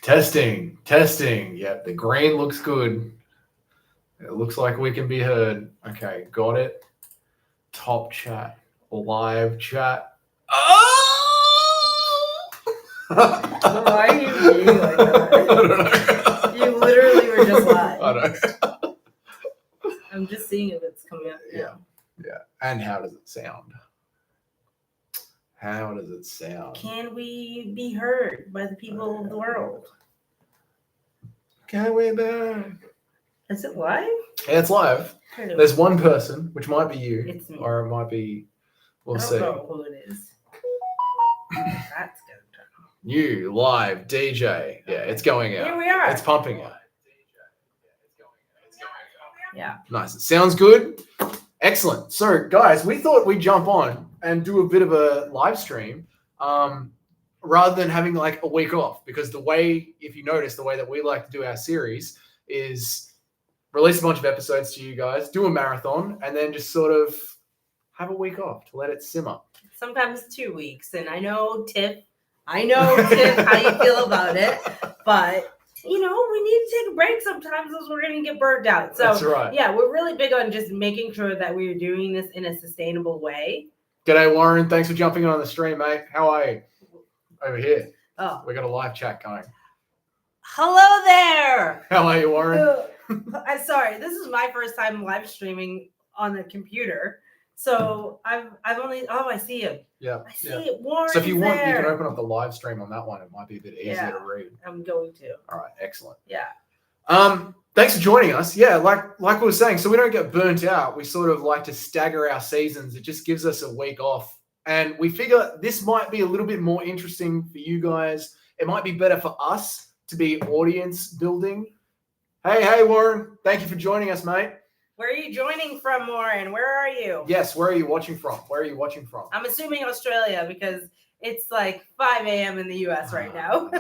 Testing. Yep, the green looks good. It looks like we can be heard. Okay, got it. Top chat. Live chat. Oh! Why are you being like that? I don't know. You literally were just lying. I know. I'm just seeing if it's coming up. Yeah. And how does it sound? Can we be heard by the people of the world? Can we be? Is it live? Yeah, it's live. There's one person, which might be you. It's me. Or it might be, we'll see. I don't know who it is. That's good. You, live, DJ. Yeah, it's going out. Here we are. It's pumping out. Yeah. Nice. It sounds good. Excellent. So, guys, we thought we'd jump on and do a bit of a live stream rather than having like a week off. Because the way, if you notice, the way that we like to do our series is release a bunch of episodes to you guys, do a marathon, and then just sort of have a week off to let it simmer. Sometimes 2 weeks. And I know, Tiff, how you feel about it. But we need to take a break sometimes as we're going to get burnt out. So, that's right. Yeah, we're really big on just making sure that we're doing this in a sustainable way. G'day, Warren. Thanks for jumping on the stream, mate. How are you? Over here. Oh. We got a live chat going. Hello there. How are you, Warren? I'm sorry. This is my first time live streaming on the computer. So I've only, I see him. Yeah. I see it. Warren. So if you want, you can open up the live stream on that one. It might be a bit easier to read. I'm going to. All right. Excellent. Yeah. Thanks for joining us. Yeah, like we were saying, so we don't get burnt out. We sort of like to stagger our seasons. It just gives us a week off. And we figure this might be a little bit more interesting for you guys. It might be better for us to be audience building. Hey, Warren. Thank you for joining us, mate. Where are you joining from, Warren? Where are you? Yes, where are you watching from? I'm assuming Australia because it's like 5 a.m. in the US right now.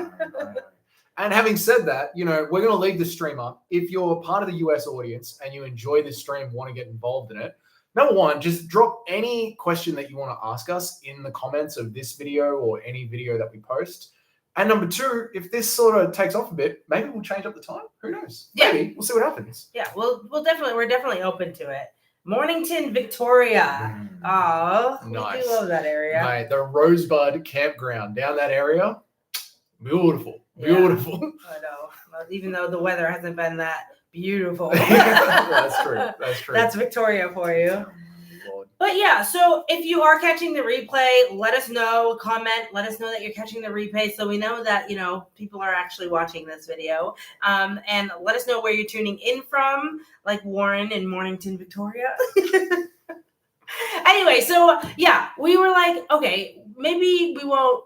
And having said that, we're going to leave the stream up. If you're part of the US audience and you enjoy this stream, want to get involved in it, number one, just drop any question that you want to ask us in the comments of this video or any video that we post. And number two, if this sort of takes off a bit, maybe we'll change up the time. Who knows? Yeah. Maybe. We'll see what happens. Yeah, we're definitely open to it. Mornington, Victoria. Oh, nice. We do love that area. Mate, the Rosebud campground down that area. Beautiful. I know. Even though the weather hasn't been that beautiful. That's true. That's Victoria for you. But yeah, so if you are catching the replay, let us know, comment, let us know that you're catching the replay so we know that, people are actually watching this video. And let us know where you're tuning in from, like Warren in Mornington, Victoria. Anyway, so yeah, we were like, okay, maybe we won't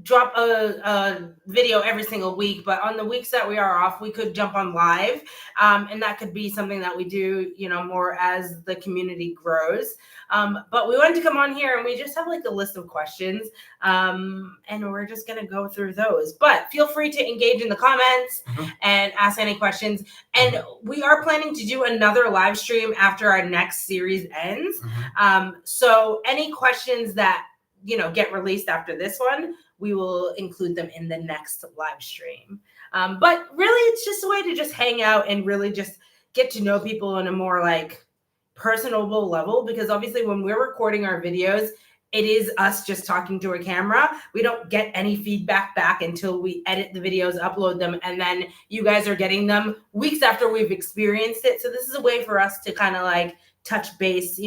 drop a video every single week, but on the weeks that we are off, we could jump on live. And that could be something that we do, more as the community grows. But we wanted to come on here and we just have like a list of questions. And we're just going to go through those, but feel free to engage in the comments and ask any questions. And we are planning to do another live stream after our next series ends. So any questions that, get released after this one, we will include them in the next live stream. But really, it's just a way to just hang out and really just get to know people on a more like personable level. Because obviously when we're recording our videos, it is us just talking to a camera. We don't get any feedback back until we edit the videos, upload them, and then you guys are getting them weeks after we've experienced it. So this is a way for us to kind of like touch base,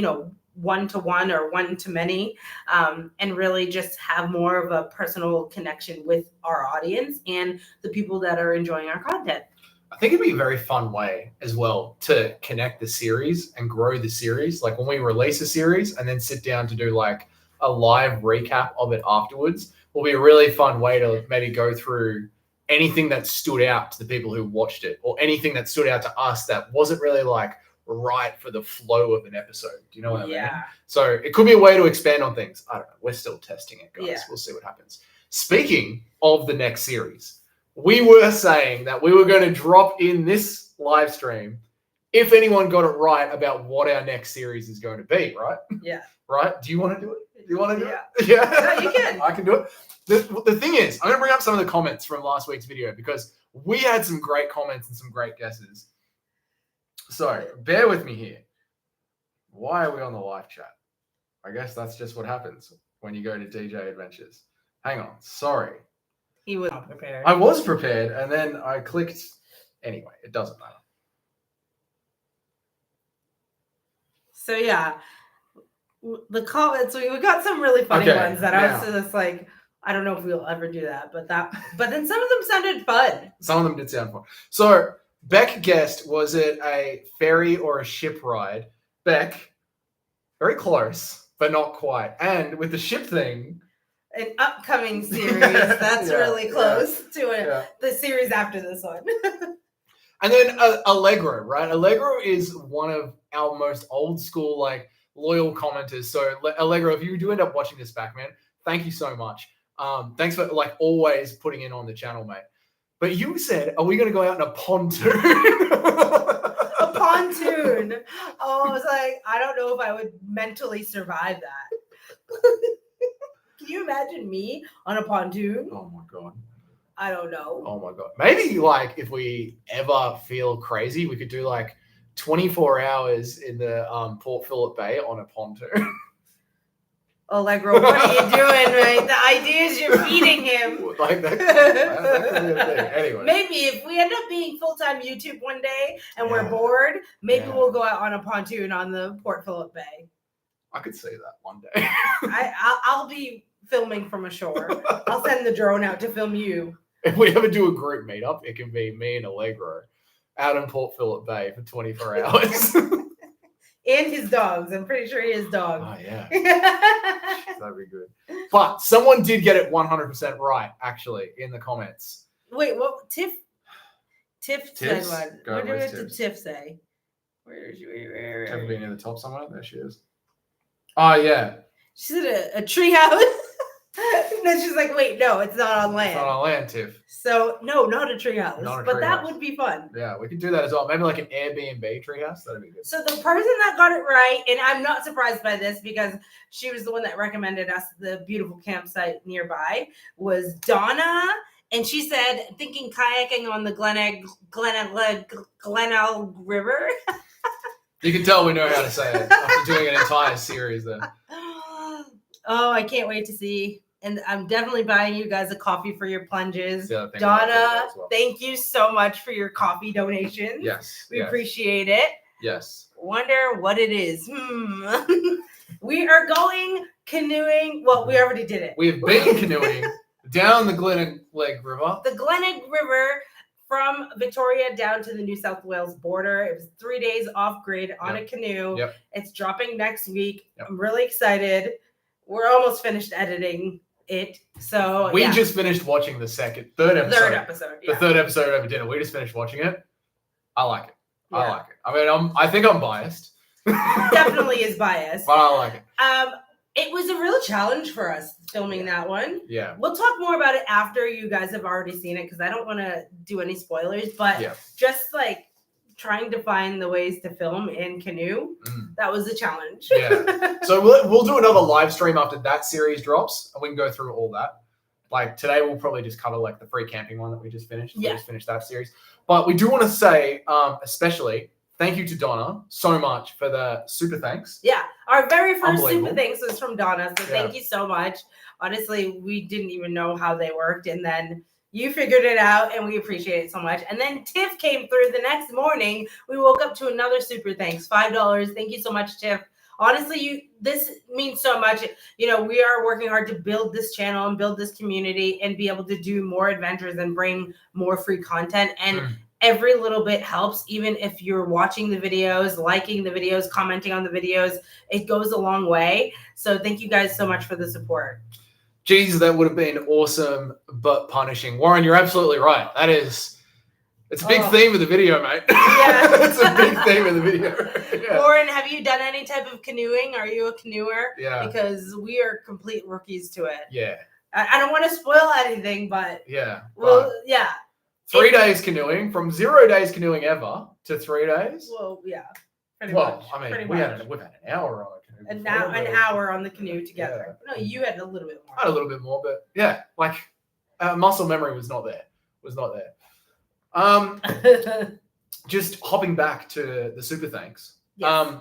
one-to-one or one-to-many, and really just have more of a personal connection with our audience and the people that are enjoying our content. I think it'd be a very fun way as well to connect the series and grow the series. Like when we release a series and then sit down to do like a live recap of it afterwards will be a really fun way to maybe go through anything that stood out to the people who watched it or anything that stood out to us that wasn't really like right for the flow of an episode. Do you know what I mean? So it could be a way to expand on things. I don't know. We're still testing it, guys. Yeah. We'll see what happens. Speaking of the next series, we were saying that we were going to drop in this live stream if anyone got it right about what our next series is going to be, right? Yeah. right? Do you want to do it? Do you want to do Yeah. it? Yeah. No, you can. I can do it. The thing is, I'm going to bring up some of the comments from last week's video because we had some great comments and some great guesses. So bear with me here. Why are we on the live chat? I guess that's just what happens when you go to DJ Adventures. Hang on. Sorry. He was not prepared. I was prepared and then I clicked. Anyway, it doesn't matter. So yeah, the comments, we got some really funny ones that I was just like, I don't know if we'll ever do that, but then some of them sounded fun. Some of them did sound fun. So Beck guessed, was it a ferry or a ship ride? Beck, very close, but not quite. And with the ship thing, an upcoming series that's really close to the series after this one. And then Allegro, right? Allegro is one of our most old school, like, loyal commenters. So Allegro, if you do end up watching this back, man, thank you so much. Thanks for, like, always putting in on the channel, mate. But you said, are we going to go out in a pontoon? A pontoon. Oh, I was like, I don't know if I would mentally survive that. Can you imagine me on a pontoon? Oh, my God. I don't know. Oh, my God. Maybe, like, if we ever feel crazy, we could do, like, 24 hours in the Port Phillip Bay on a pontoon. Allegro, what are you doing, right? The ideas you're feeding him. Like that's a thing. Anyway. Maybe if we end up being full-time YouTube one day and we're bored, maybe we'll go out on a pontoon on the Port Phillip Bay. I could see that one day. I'll be filming from ashore. I'll send the drone out to film you. If we ever do a group meetup, it can be me and Allegro out in Port Phillip Bay for 24 hours. And his dogs. I'm pretty sure he has dogs. Oh, yeah. That'd be good. But someone did get it 100% right, actually, in the comments. Wait, what? Tiff said one. What did Tiff say? Where is she? Where Tiff being near the top somewhere? There she is. Oh, yeah. She said a tree house. And then she's like, wait, no, it's not on land. It's not on land, Tiff. So, no, not a treehouse. But that would be fun. Yeah, we could do that as well. Maybe like an Airbnb treehouse. That'd be good. So the person that got it right, and I'm not surprised by this because she was the one that recommended us the beautiful campsite nearby, was Donna. And she said, thinking kayaking on the Glenelg River. You can tell we know how to say it after doing an entire series there. Oh, I can't wait to see. And I'm definitely buying you guys a coffee for your plunges. Donna, well. Thank you so much for your coffee donation. Yes. We appreciate it. Yes. Wonder what it is. We are going canoeing. Well, we already did it. We've been canoeing down the Glenelg River. The Glenelg River from Victoria down to the New South Wales border. It was 3 days off grid on a canoe. Yep. It's dropping next week. Yep. I'm really excited. We're almost finished editing it. So we just finished watching the third episode. Yeah. The third episode over dinner. We just finished watching it. I like it. Yeah. I like it. I mean, I think I'm biased. Definitely is biased. But I like it. It was a real challenge for us filming that one. Yeah. We'll talk more about it after you guys have already seen it because I don't want to do any spoilers. But just like trying to find the ways to film in canoe, that was a challenge. Yeah. So we'll do another live stream after that series drops, and we can go through all that. Like today, we'll probably just cover like the free camping one that we just finished. We just finished that series. But we do want to say, especially, thank you to Donna so much for the super thanks. Yeah. Our very first super thanks was from Donna. So thank you so much. Honestly, we didn't even know how they worked. And then you figured it out and we appreciate it so much. And then Tiff came through the next morning. We woke up to another super thanks, $5. Thank you so much, Tiff. Honestly, this means so much. You know, we are working hard to build this channel and build this community and be able to do more adventures and bring more free content. And every little bit helps, even if you're watching the videos, liking the videos, commenting on the videos, it goes a long way. So thank you guys so much for the support. Jeez, that would have been awesome, but punishing. Warren, you're absolutely right. It's a big theme of the video, mate. Yeah. It's a big theme of the video. Yeah. Warren, have you done any type of canoeing? Are you a canoeer? Yeah. Because we are complete rookies to it. Yeah. I don't want to spoil anything, but yeah. Well, yeah. 3 days canoeing, from 0 days canoeing ever to 3 days. Well, yeah. Pretty much. I mean, we've had an hour on a canoe. an hour on the canoe together. Yeah. No, you had a little bit more. I had a little bit more, but yeah, like muscle memory was not there. Just hopping back to the super thanks. Yes.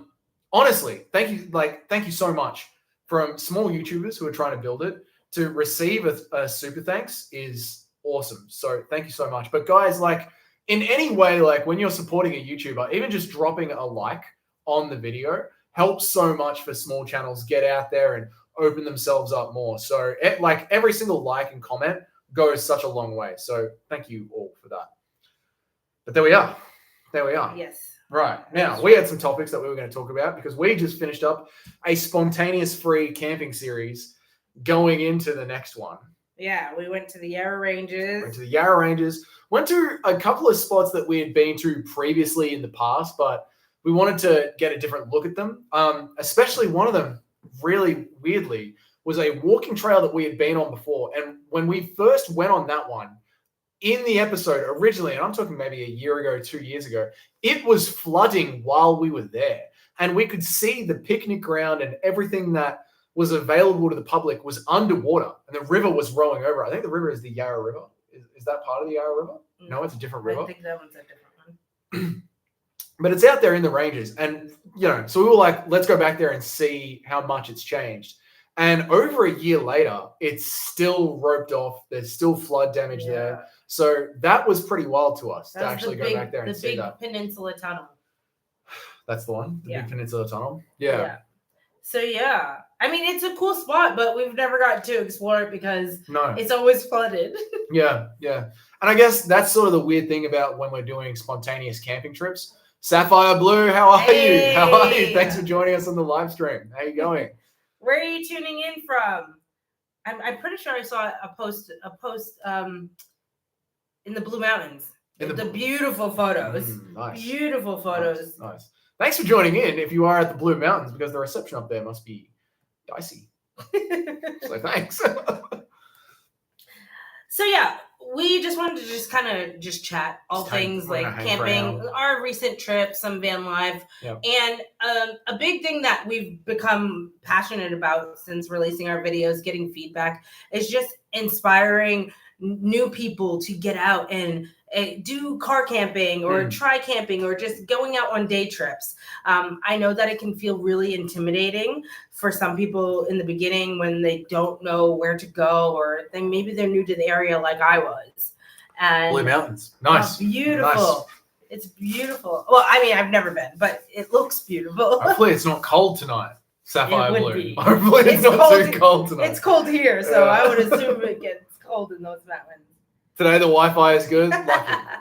Honestly, thank you so much from small YouTubers who are trying to build it. To receive a super thanks is awesome. So thank you so much. But guys, like in any way, like when you're supporting a YouTuber, even just dropping a like on the video helps so much for small channels get out there and open themselves up more. So like every single like and comment goes such a long way. So thank you all for that. But there we are. Yes. Right. Now, we had some topics that we were going to talk about because we just finished up a spontaneous free camping series going into the next one. Yeah, we went to the Yarra Ranges. Went to a couple of spots that we had been to previously in the past, but we wanted to get a different look at them. Especially one of them, really weirdly, was a walking trail that we had been on before. And when we first went on that one, in the episode originally, and I'm talking maybe a year ago, 2 years ago, it was flooding while we were there. And we could see the picnic ground and everything that was available to the public was underwater. And the river was rolling over. I think the river is the Yarra River. Is that part of the Yarra River? No, it's a different river. I think that one's a different one. But it's out there in the ranges. And, so we were like, let's go back there and see how much it's changed. And over a year later, it's still roped off. There's still flood damage there. So that was pretty wild to us to actually go back there and see that. The big Peninsula Tunnel. That's the one? The big Peninsula Tunnel? Yeah. So, I mean, it's a cool spot, but we've never got to explore it because it's always flooded. Yeah. And I guess that's sort of the weird thing about when we're doing spontaneous camping trips. Sapphire Blue, how are you? Thanks for joining us on the live stream. How are you going? Where are you tuning in from? I'm pretty sure I saw a post in the Blue Mountains. The beautiful photos. Nice. Beautiful photos. Nice. Thanks for joining in if you are at the Blue Mountains because the reception up there must be dicey. So thanks. So we just wanted to kind of chat all things like camping, our recent trip, some van life, and a big thing that we've become passionate about since releasing our videos, getting feedback, is just inspiring new people to get out and do car camping or try camping or just going out on day trips. I know that it can feel really intimidating for some people in the beginning when they don't know where to go or maybe they're new to the area like I was. And Blue Mountains. Nice. Beautiful. Nice. It's beautiful. Well, I mean, I've never been, but it looks beautiful. Hopefully it's not cold tonight. Sapphire Blue. Be. Hopefully it's not too cold tonight. It's cold here, so I would assume it gets cold in those mountains. Today the Wi-Fi is good.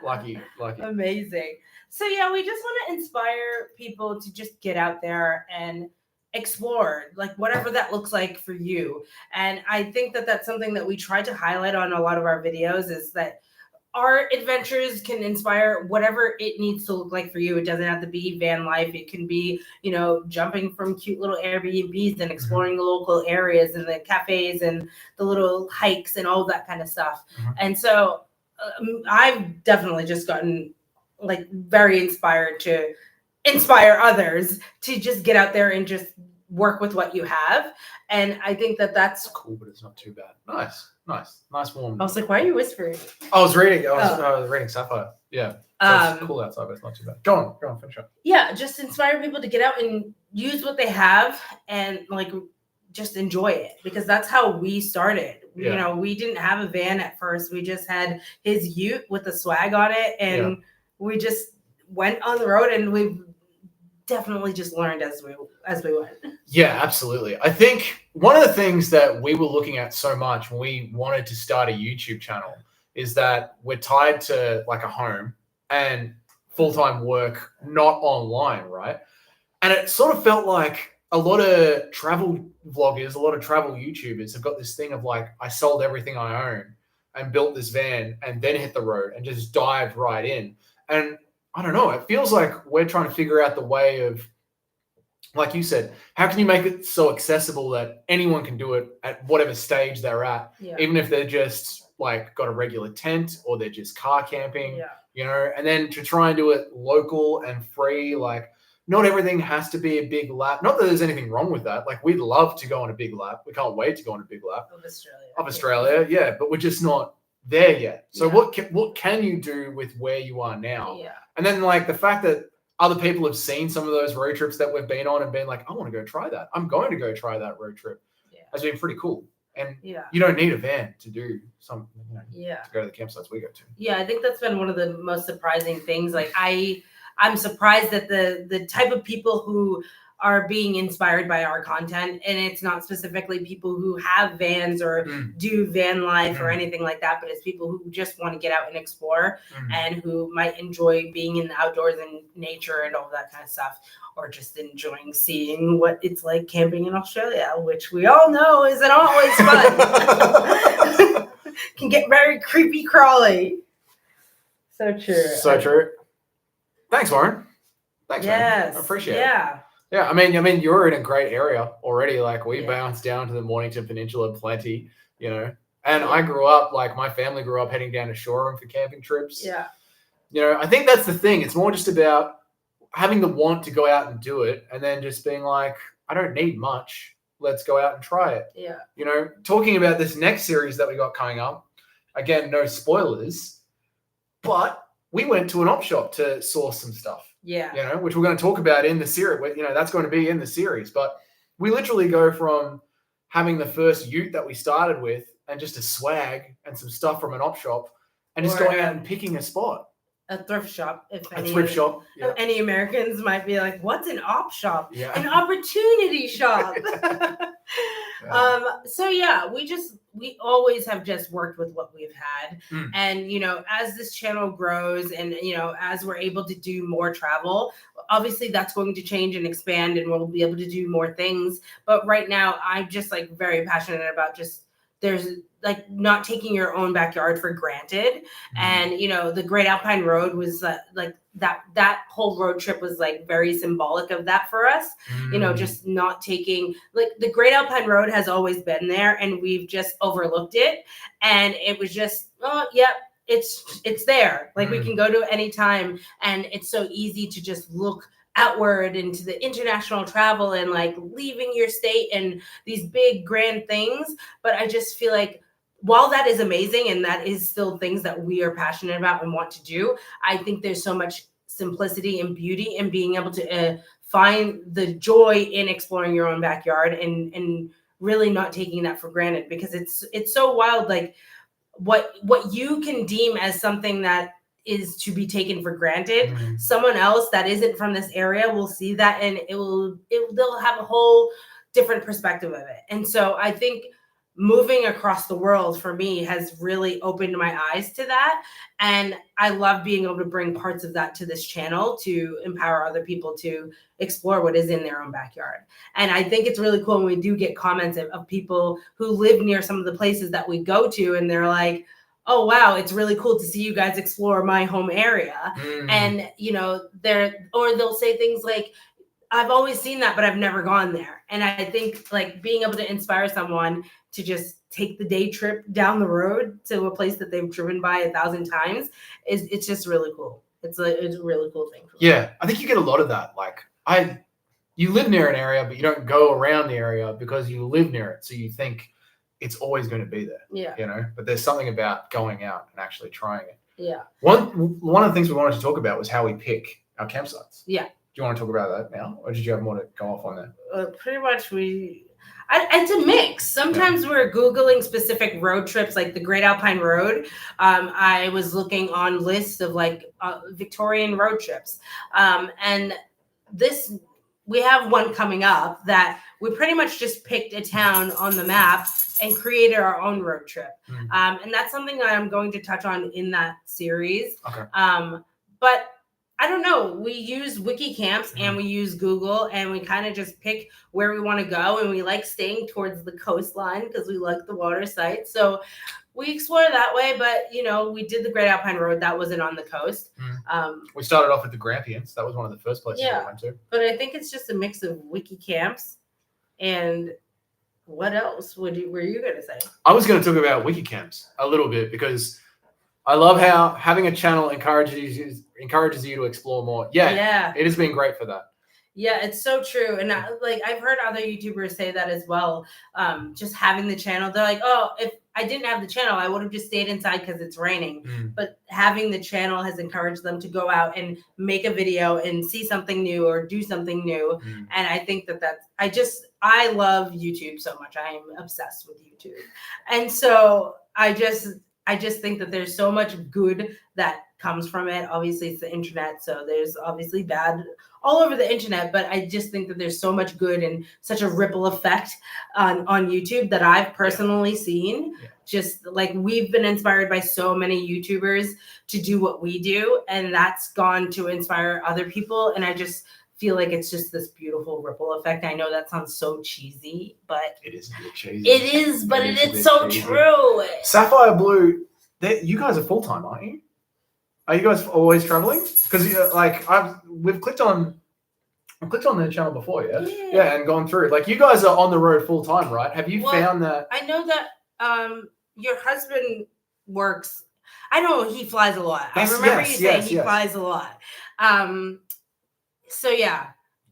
Lucky. Amazing. So we just want to inspire people to just get out there and explore, like whatever that looks like for you. And I think that that's something that we try to highlight on a lot of our videos is that our adventures can inspire whatever it needs to look like for you. It doesn't have to be van life. It can be, jumping from cute little Airbnbs and exploring the local areas and the cafes and the little hikes and all that kind of stuff. And so I've definitely just gotten very inspired to inspire others to just get out there and just work with what you have. And I think that that's cool, but it's not too bad. Nice warm. I was like, why are you whispering? I was reading Sapphire. Yeah. So it's cool outside, but it's not too bad. Go on, finish up. Yeah, just inspire people to get out and use what they have and just enjoy it, because that's how we started. We didn't have a van at first. We just had his ute with the swag on it, and we just went on the road, and we've definitely just learned as we went. Yeah, absolutely. I think one of the things that we were looking at so much when we wanted to start a YouTube channel is that we're tied to a home and full-time work, not online, right? And it sort of felt like a lot of travel vloggers, a lot of travel YouTubers have got this thing of I sold everything I own and built this van and then hit the road and just dived right in. And I don't know, it feels like we're trying to figure out the way of, like you said, how can you make it so accessible that anyone can do it at whatever stage they're at, even if they're just got a regular tent or they're just car camping, and then to try and do it local and free, not everything has to be a big lap. Not that there's anything wrong with that. Like, we'd love to go on a big lap. We can't wait to go on a big lap of Australia. Yeah, but we're just not there yet. So Yeah. what can you do with where you are now? Yeah. And then, like, the fact that other people have seen some of those road trips that we've been on and been like, I want to go try that. I'm going to go try that road trip. Yeah. Has been pretty cool. And Yeah. you don't need a van to do something, Yeah. to go to the campsites we go to. Yeah, I think that's been one of the most surprising things. Like, I'm surprised that the type of people who are being inspired by our content, and it's not specifically people who have vans or do van life or anything like that, but it's people who just want to get out and explore and who might enjoy being in the outdoors and nature and all that kind of stuff, or just enjoying seeing what it's like camping in Australia, which we all know isn't always fun. Can get very creepy crawly. So true. So true. Thanks, Warren. Thanks, yes. man. I appreciate it. Yeah. Yeah, I mean, you're in a great area already. Like, we bounced down to the Mornington Peninsula plenty, And I grew up, like, my family grew up heading down to Shoreham for camping trips. Yeah. I think that's the thing. It's more just about having the want to go out and do it, and then just being like, I don't need much. Let's go out and try it. Yeah. Talking about this next series that we got coming up. Again, no spoilers, but we went to an op shop to source some stuff. Yeah. Which we're going to talk about in the series. That's going to be in the series. But we literally go from having the first ute that we started with and just a swag and some stuff from an op shop and just going out and picking a spot. A thrift shop. Thrift shop. Yeah. Any Americans might be like, what's an op shop? Yeah. An opportunity shop. So yeah, we always have just worked with what we've had. And, as this channel grows and, as we're able to do more travel, obviously that's going to change and expand and we'll be able to do more things. But right now I'm just like very passionate about there's like not taking your own backyard for granted. And, the Great Alpine Road was like that whole road trip was like very symbolic of that for us. Just not taking, like, the Great Alpine Road has always been there and we've just overlooked it. And it was just, it's there. Like, we can go to it anytime. And it's so easy to just look outward into the international travel and like leaving your state and these big grand things. But I just feel like, while that is amazing and that is still things that we are passionate about and want to do, I think there's so much simplicity and beauty in being able to find the joy in exploring your own backyard and really not taking that for granted, because it's so wild. Like, what you can deem as something that is to be taken for granted, someone else that isn't from this area will see that and they'll have a whole different perspective of it. And so I think moving across the world for me has really opened my eyes to that. And I love being able to bring parts of that to this channel to empower other people to explore what is in their own backyard. And I think it's really cool when we do get comments of people who live near some of the places that we go to, and they're like, oh, wow, it's really cool to see you guys explore my home area. And, they'll say things like, I've always seen that, but I've never gone there. And I think, like, being able to inspire someone to just take the day trip down the road to a place that they've driven by 1,000 times it's just really cool. It's a really cool thing. Yeah, I think you get a lot of that. Like, you live near an area, but you don't go around the area because you live near it. So you think it's always going to be there. Yeah. But there's something about going out and actually trying it. Yeah. One of the things we wanted to talk about was how we pick our campsites. Yeah. Do you want to talk about that now, or did you have more to go off on that? Pretty much it's a mix. Sometimes we're Googling specific road trips, like the Great Alpine Road. I was looking on lists of like Victorian road trips. And we have one coming up that we pretty much just picked a town on the map and created our own road trip. And that's something that I'm going to touch on in that series. Okay. But I don't know. We use Wikicamps and we use Google, and we kind of just pick where we want to go. And we like staying towards the coastline because we like the water site. So we explore that way. But, we did the Great Alpine Road. That wasn't on the coast. We started off with the Grampians. That was one of the first places we went to. But I think it's just a mix of Wikicamps and what else were you going to say? I was going to talk about Wikicamps a little bit because I love how having a channel encourages you to explore more. Yeah. It has been great for that. Yeah, it's so true. And I've heard other YouTubers say that as well. Just having the channel, they're like, oh, if I didn't have the channel, I would have just stayed inside because it's raining. But having the channel has encouraged them to go out and make a video and see something new or do something new. And I think I love YouTube so much. I am obsessed with YouTube. And so I just think that there's so much good that comes from it. Obviously, it's the internet, so there's obviously bad all over the internet, but I just think that there's so much good and such a ripple effect on YouTube that I've personally seen. Just like we've been inspired by so many YouTubers to do what we do, and that's gone to inspire other people. And I just feel like it's just this beautiful ripple effect. I know that sounds so cheesy, but it is a bit cheesy. It is, but it's so cheesy. True. Sapphire Blue, you guys are full time, aren't you? Are you guys always traveling? Because we've clicked on the channel before, yeah, and gone through. Like you guys are on the road full time, right? Have you found that? I know that your husband works. I know he flies a lot. I remember you saying he flies a lot. So yeah.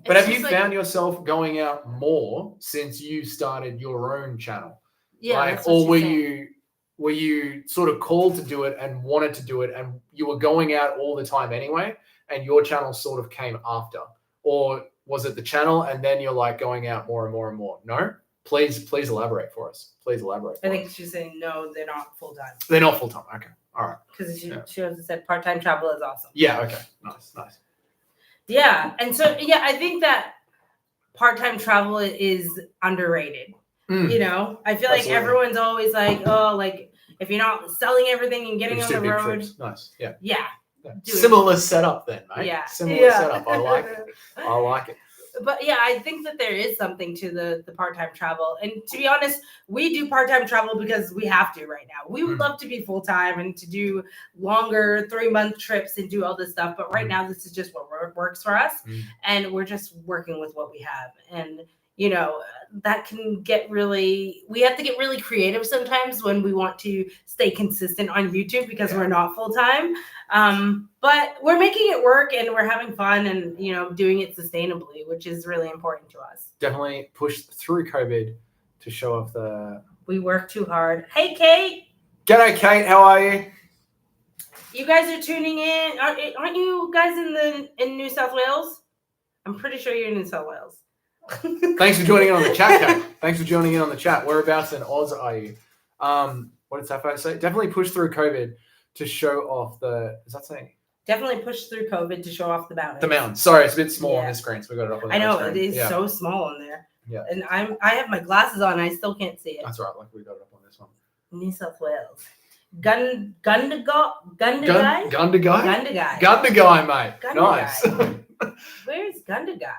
But have you found yourself going out more since you started your own channel? Yeah. Or were you sort of called to do it and wanted to do it and you were going out all the time anyway and your channel sort of came after? Or was it the channel and then you're like going out more and more and more? No? Please elaborate for us. Please elaborate. I think she's saying no, they're not full time. They're not full time. Okay. All right. Because she also said part-time travel is awesome. Yeah, okay. Nice. Yeah. And so I think that part-time travel is underrated. You know, I feel like everyone's always like, oh, like if you're not selling everything and getting on the road. Trips. Nice. Yeah. Yeah. Similar setup then, mate. Yeah. Similar setup. I like it. But yeah, I think that there is something to the part-time travel. And to be honest, we do part-time travel because we have to right now. We would love to be full-time and to do longer 3-month trips and do all this stuff. But right now, this is just what works for us. And we're just working with what we have. And you know, that can we have to get really creative sometimes when we want to stay consistent on YouTube because we're not full time. But we're making it work and we're having fun and, you know, doing it sustainably, which is really important to us. Definitely pushed through COVID to show off we work too hard. Hey, Kate. G'day, Kate. How are you? You guys are tuning in. Aren't you guys in New South Wales? I'm pretty sure you're in New South Wales. Thanks for joining in on the chat, Kate. Thanks for joining in on the chat. Whereabouts in Oz are you? What did Sapphire say? Definitely push through COVID to show off is that saying? Definitely push through COVID to show off the mountain. The mountain. Sorry, it's a bit small on this screen, so we got it up on the I know, screen. it is so small on there. Yeah. And I have my glasses on, I still can't see it. That's right, like we got it up on this one. New South Wales. Gunda guy? Gunda guy, mate. Nice. Where's Gunda guy?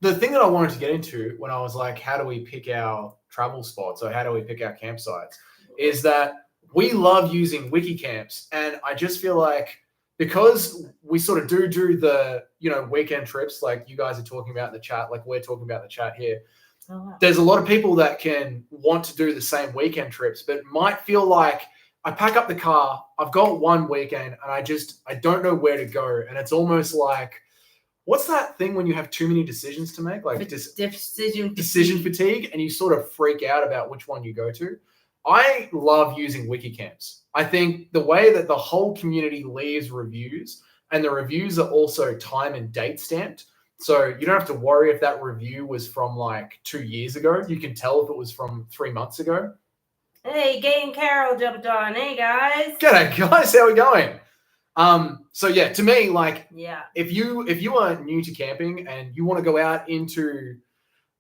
The thing that I wanted to get into when I was like, how do we pick our travel spots or how do we pick our campsites is that we love using wiki camps. And I just feel like because we sort of do the, you know, weekend trips like you guys are talking about in the chat, like we're talking about in the chat here, there's a lot of people that can want to do the same weekend trips, but might feel like I pack up the car, I've got one weekend and I don't know where to go. And it's almost like, what's that thing when you have too many decisions to make? Like decision fatigue, and you sort of freak out about which one you go to. I love using wiki camps. I think the way that the whole community leaves reviews, and the reviews are also time and date stamped. So you don't have to worry if that review was from like 2 years ago. You can tell if it was from 3 months ago. Hey, Gay and Carol jumped on. Hey, guys. G'day, guys. How are we going? So yeah, to me, like, if you are new to camping and you want to go out into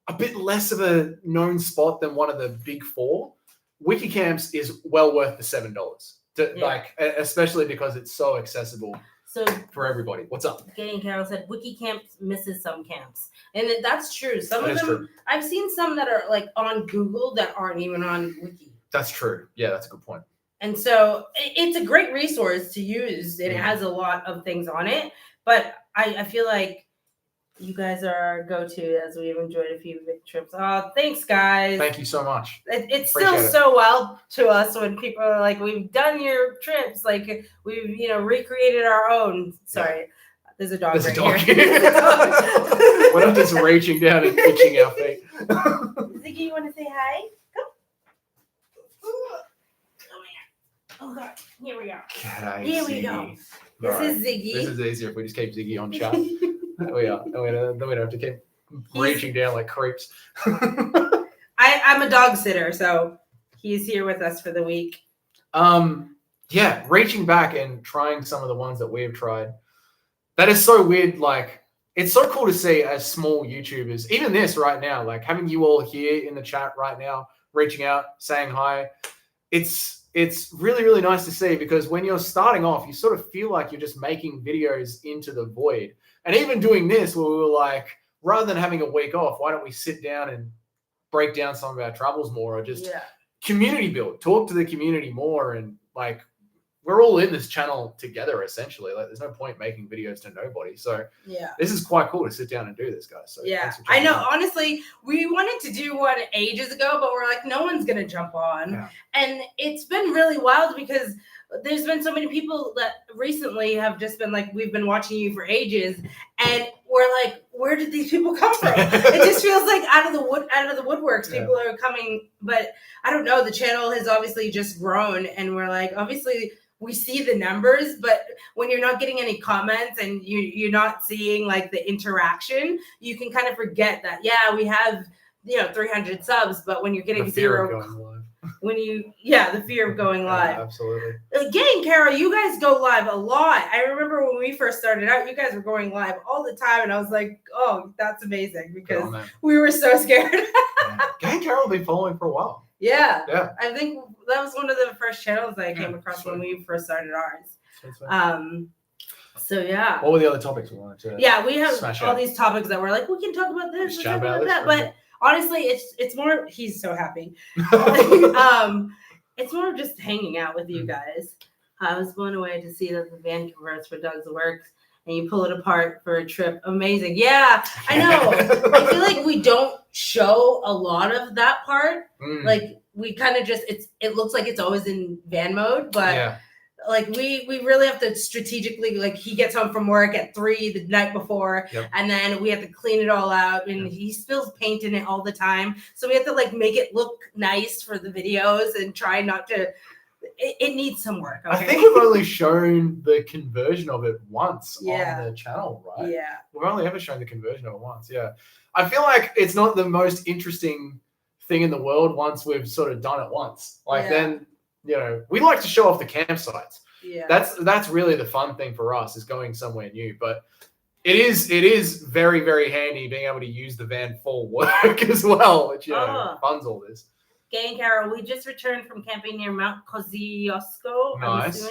a bit less of a known spot than one of the big four, wiki camps is well worth the $7. Like, especially because it's so accessible for everybody. What's up? Gay and Carol said wiki camps misses some camps, and that's true. Some of them, I've seen some that are like on Google that aren't even on wiki. That's true. Yeah, that's a good point. And so it's a great resource to use. And it has a lot of things on it. But I feel like you guys are our go-to as we've enjoyed a few big trips. Oh, thanks, guys. Thank you so much. It's still so well to us when people are like, we've done your trips. Like we've, you know, recreated our own. Sorry. There's a dog There's right a dog here. here. There's a dog. We're not just reaching down and itching our feet. Ziggy, you want to say hi? Come here. Oh God, here we are. G'day, Here we Ziggy. go. This Right. is Ziggy. This is easier if we just keep Ziggy on chat. There we are. Then we don't have to keep reaching down like creeps. I'm a dog sitter, so he's here with us for the week. Yeah, reaching back and trying some of the ones that we've tried. That is so weird. Like, it's so cool to see as small YouTubers, even this right now, like having you all here in the chat right now, reaching out, saying hi. It's really, really nice to see, because when you're starting off, you sort of feel like you're just making videos into the void. And even doing this, where we were like, rather than having a week off, why don't we sit down and break down some of our troubles more, or just community build, talk to the community more, and like, we're all in this channel together, essentially. Like, there's no point making videos to nobody. So this is quite cool to sit down and do this, guys. So I know. Honestly, we wanted to do one ages ago, but we're like, no one's gonna jump on. Yeah. And it's been really wild, because there's been so many people that recently have just been like, we've been watching you for ages, and we're like, where did these people come from? It just feels like out of the woodworks, people are coming. But I don't know. The channel has obviously just grown, and we're like, obviously, we see the numbers, but when you're not getting any comments and you're not seeing like the interaction, you can kind of forget that, we have, 300 subs, but when you're getting zero, the fear of going live. Absolutely. Gay and Carol, you guys go live a lot. I remember when we first started out, you guys were going live all the time, and I was like, oh, that's amazing, because we were so scared. Gay and Carol have been following for a while. Yeah. I think that was one of the first channels that I came across when we first started ours. What were the other topics we wanted to? Yeah, we have all these topics that we're like, we can talk about this, we can talk about that. But honestly, it's more. He's so happy. It's more of just hanging out with you guys. I was blown away to see that the van converts for Doug's works, and you pull it apart for a trip. Amazing. Yeah, I know. I feel like we don't show a lot of that part. Like, we kind of just, it looks like it's always in van mode, but like we really have to strategically, like, he gets home from work at 3 the night before, and then we have to clean it all out, and he spills paint in it all the time. So we have to like make it look nice for the videos and try not to, it needs some work. Okay? I think we've only shown the conversion of it once on the channel, right? Yeah. We've only ever shown the conversion of it once. Yeah. I feel like it's not the most interesting thing in the world once we've sort of done it once. Like then, we like to show off the campsites. Yeah. That's really the fun thing for us, is going somewhere new. But it is very, very handy being able to use the van for work as well, which funds all this. Gay and Carol, we just returned from camping near Mount Kosciuszko. Nice.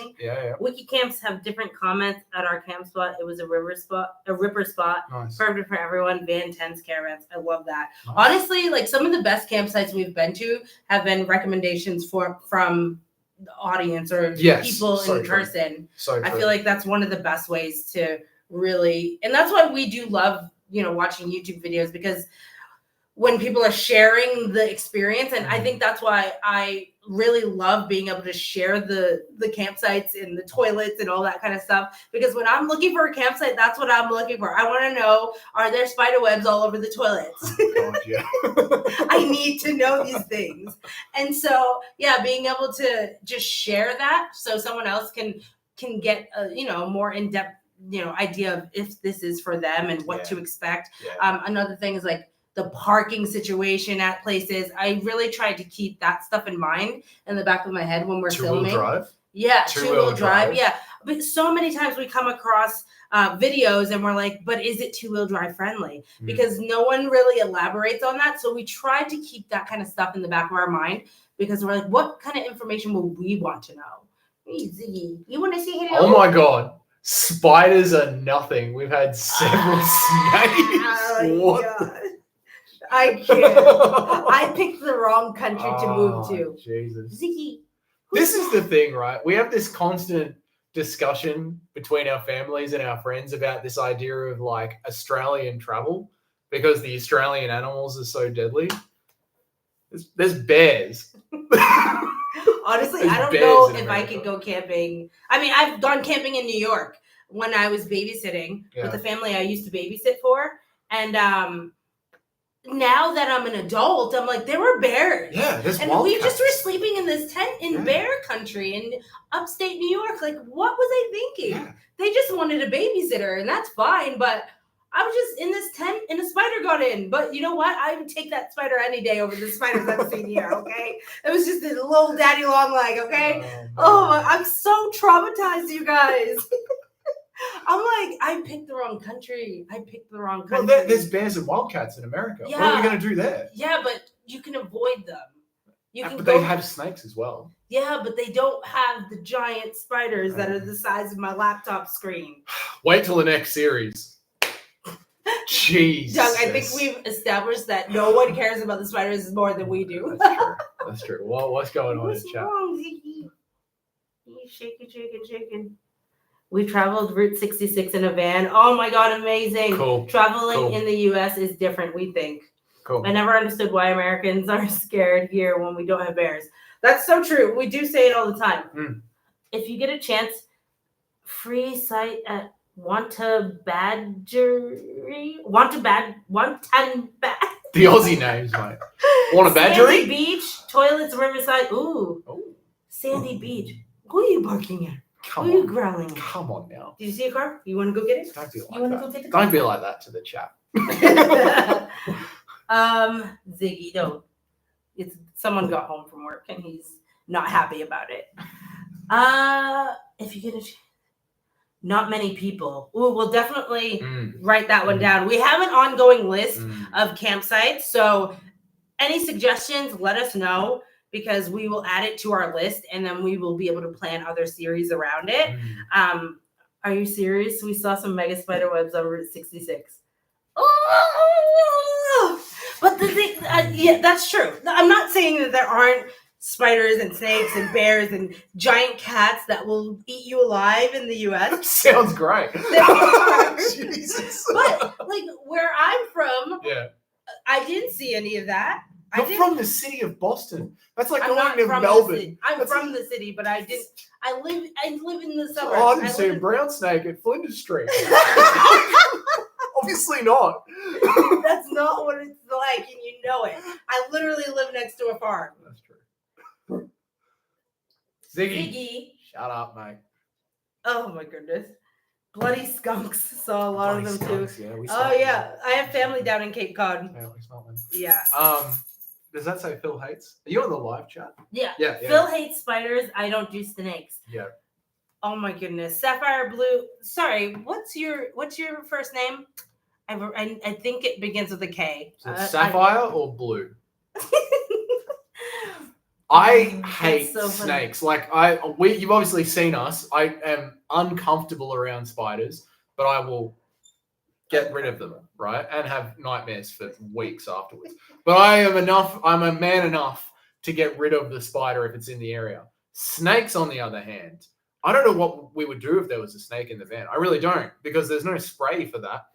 Wiki camps have different comments at our camp spot. It was a ripper spot. Nice. Perfect for everyone. Van, tents, caravans. I love that. Nice. Honestly, like, some of the best campsites we've been to have been recommendations from the audience or people in person. So I feel like that's one of the best ways to really, and that's why we do love, watching YouTube videos, because when people are sharing the experience, and I think that's why I really love being able to share the campsites and the toilets and all that kind of stuff, because when I'm looking for a campsite, that's what I'm looking for. I want to know, are there spider webs all over the toilets? Oh, God, yeah. I need to know these things. And so, being able to just share that so someone else can get a, more in-depth, idea of if this is for them and what to expect. Another thing is like the parking situation at places. I really tried to keep that stuff in mind in the back of my head when we're filming. Two-wheel drive? Yeah, two-wheel drive. Yeah. But so many times we come across videos and we're like, but is it two-wheel drive friendly? Because no one really elaborates on that. So we tried to keep that kind of stuff in the back of our mind, because we're like, what kind of information will we want to know? Hey, Ziggy, you want to say hello? Oh my God. Spiders are nothing. We've had several snakes. What? God. I can't. I picked the wrong country to move to. Jesus. Ziggy. This is the thing, right? We have this constant discussion between our families and our friends about this idea of like Australian travel, because the Australian animals are so deadly. There's bears. Honestly, I don't know if I could go camping. I mean, I've gone camping in New York, when I was babysitting Yeah. with the family I used to babysit for. And now that I'm an adult, I'm like, there were bears. Yeah, there's And wildcats. we just were sleeping in this tent in bear country in upstate New York. Like, what was I thinking? Yeah. They just wanted a babysitter, and that's fine. But I was just in this tent, and a spider got in. But you know what? I would take that spider any day over the spiders I've seen here, okay? It was just a little daddy long leg, okay? Oh, I'm so traumatized, you guys. I'm like, I picked the wrong country. Well, there's bears and wildcats in America. Yeah. What are we going to do there? Yeah, but you can avoid them. But they have snakes as well. Yeah, but they don't have the giant spiders that are the size of my laptop screen. Wait till the next series. Jesus. Doug, I think we've established that no one cares about the spiders more than we do. That's true. Well, what's going on in chat? Wrong, Ziggy? He's shaking. We traveled Route 66 in a van. Oh my God, amazing. Cool. Traveling in the U.S. is different, we think. Cool. I never understood why Americans are scared here when we don't have bears. That's so true. We do say it all the time. If you get a chance, free site at Wanton Badgery. The Aussie names, mate. Want a badgery? Sandy Beach, toilets, Riverside. Ooh. Sandy Beach. Who are you barking at? Who are you growling at? Come on now. Did you see a car? You want to go get it? Don't be like you want that. to go get the car? Don't be like that to the chat. Ziggy, no. It's someone got home from work and he's not happy about it. If you get a chance. Not many people. Ooh, we'll definitely write that one down. We have an ongoing list of campsites. So any suggestions, let us know because we will add it to our list and then we will be able to plan other series around it. Are you serious? We saw some mega spider webs on Route 66. Oh! But the thing, yeah, that's true. I'm not saying that there aren't spiders and snakes and bears and giant cats that will eat you alive in the U.S. Sounds great. Jesus. But like where I'm from, yeah, I didn't see any of that. You're from the city of Boston. That's like I'm going to from Melbourne. I'm from the city, but I didn't. I live in the suburbs. Oh, I didn't see a brown snake at Flinders Street. Obviously not. That's not what it's like, and you know it. I literally live next to a farm. That's true. Ziggy. Shut up, mate. Oh my goodness. Bloody skunks. Saw a lot of them skunks, too. Yeah, yeah. I have family down in Cape Cod. Yeah, we smell them. Yeah. Does that say Phil hates? Are you on the live chat? Yeah. Yeah. Phil hates spiders. I don't do snakes. Yeah. Oh my goodness. Sapphire Blue. Sorry, what's your first name? I think it begins with a K. So sapphire or blue? I hate snakes. Like you've obviously seen us. I am uncomfortable around spiders, but I will get rid of them, right? And have nightmares for weeks afterwards. But I'm a man enough to get rid of the spider if it's in the area. Snakes, on the other hand, I don't know what we would do if there was a snake in the van. I really don't, because there's no spray for that.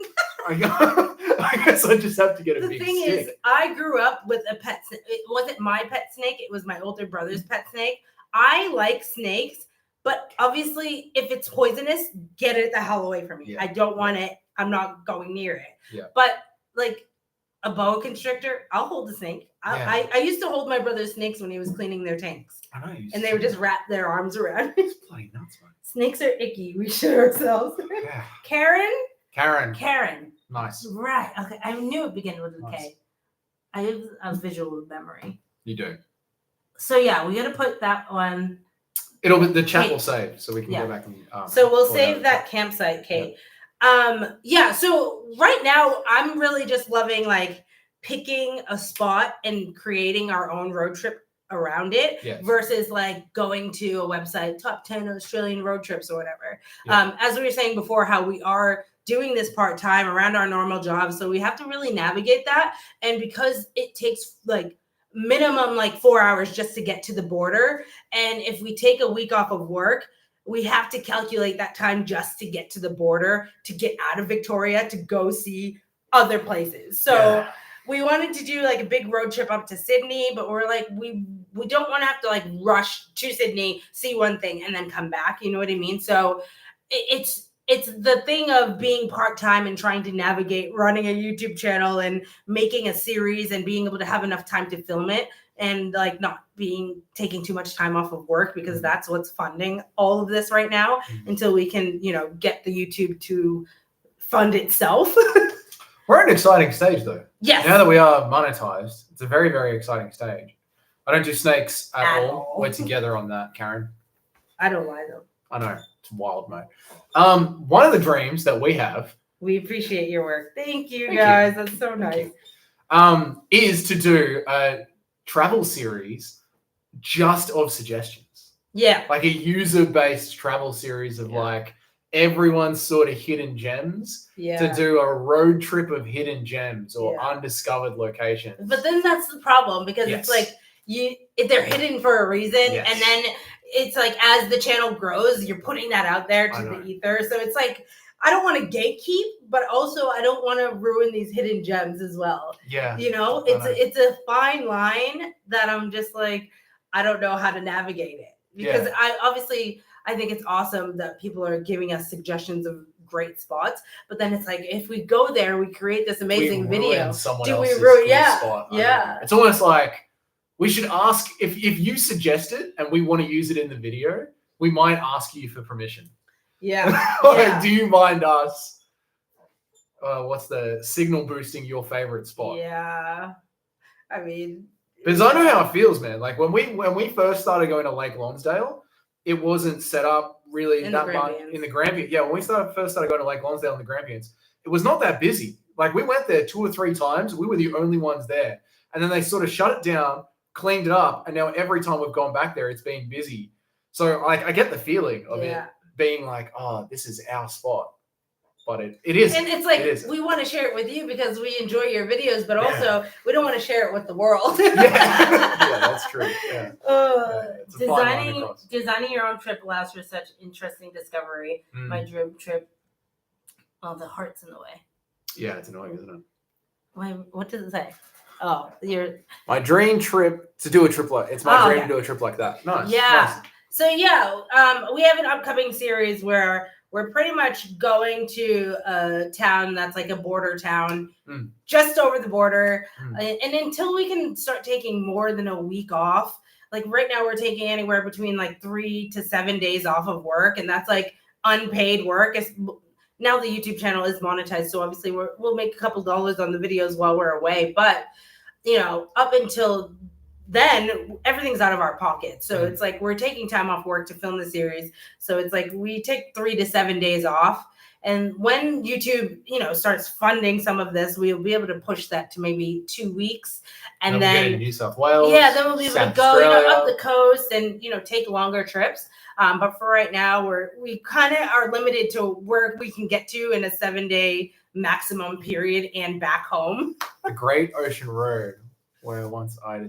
I guess I just have to get a big stick. The thing is, I grew up with a pet snake. It wasn't my pet snake. It was my older brother's pet snake. I like snakes, but obviously if it's poisonous, get it the hell away from me. Yeah. I don't want it. I'm not going near it. Yeah. But like a boa constrictor, I'll hold the snake. I used to hold my brother's snakes when he was cleaning their tanks. I know. And they would just wrap their arms around it. It's bloody nuts, man. Snakes are icky. We shit ourselves. Yeah. Karen. Nice. Right. Okay. I knew it began with a K. I have a visual memory. You do. So yeah, we got to put that one. The chat will save, so we can go back and. So we'll save that campsite, Kate. Yeah. So right now, I'm really just loving like picking a spot and creating our own road trip around it versus like going to a website, top 10 Australian road trips or whatever. Yeah. As we were saying before, how we are doing this part-time around our normal jobs. So we have to really navigate that. And because it takes like minimum like 4 hours just to get to the border. And if we take a week off of work, we have to calculate that time just to get to the border, to get out of Victoria, to go see other places. So we wanted to do like a big road trip up to Sydney, but we're like, we don't want to have to like rush to Sydney, see one thing and then come back. You know what I mean? So it's it's the thing of being part-time and trying to navigate running a YouTube channel and making a series and being able to have enough time to film it and like not taking too much time off of work, because that's what's funding all of this right now until we can, get the YouTube to fund itself. We're at an exciting stage though. Yes. Now that we are monetized, it's a very, very exciting stage. I don't do snakes at all. We're together on that, Karen. I don't lie though. I know. It's wild, mate. One of the dreams that we have. We appreciate your work. Thank you, guys. That's so nice. Is to do a travel series just of suggestions. Yeah. Like a user-based travel series of like everyone's sort of hidden gems to do a road trip of hidden gems or undiscovered locations. But then that's the problem, because it's like they're hidden for a reason, and then it's like as the channel grows, you're putting that out there to the ether. So it's like I don't want to gatekeep, but also I don't want to ruin these hidden gems as well. Yeah, it's a fine line that I'm just like I don't know how to navigate it, because I think it's awesome that people are giving us suggestions of great spots, but then it's like if we go there, we create this amazing video. Do we ruin? Yeah. It's almost like we should ask if you suggest it and we want to use it in the video, we might ask you for permission. Yeah. Do you mind us? What's the signal boosting your favorite spot? Yeah. I mean, because I know how it feels, man. Like when we first started going to Lake Lonsdale, it wasn't set up really that much in the Grampians. Yeah, when we first started going to Lake Lonsdale in the Grampians, it was not that busy. Like we went there 2 or 3 times. We were the only ones there. And then they sort of shut it down, cleaned it up. And now every time we've gone back there, it's been busy. So like I get the feeling of it being like, oh, this is our spot. But it is. And it's like we want to share it with you because we enjoy your videos, but also we don't want to share it with the world. Yeah, that's true. Yeah. Designing your own trip allows for such interesting discovery. My dream trip. Oh, the heart's in the way. Yeah, it's annoying, isn't it? What does it say? Oh, my dream trip to do a trip like it's my dream to do a trip like that. Nice. Yeah. Nice. So we have an upcoming series where we're pretty much going to a town that's like a border town, just over the border. And until we can start taking more than a week off, like right now we're taking anywhere between like 3 to 7 days off of work. And that's like unpaid work. Now the YouTube channel is monetized. So obviously we'll make a couple dollars on the videos while we're away. But, up until then everything's out of our pocket. So it's like we're taking time off work to film the series. So it's like we take 3 to 7 days off. And when YouTube, starts funding some of this, we'll be able to push that to maybe 2 weeks. And then New South Wales. Yeah, then we'll be able to go up the coast and take longer trips. But for right now, we kind of are limited to where we can get to in a 7-day maximum period and back home. The Great Ocean Road, where once I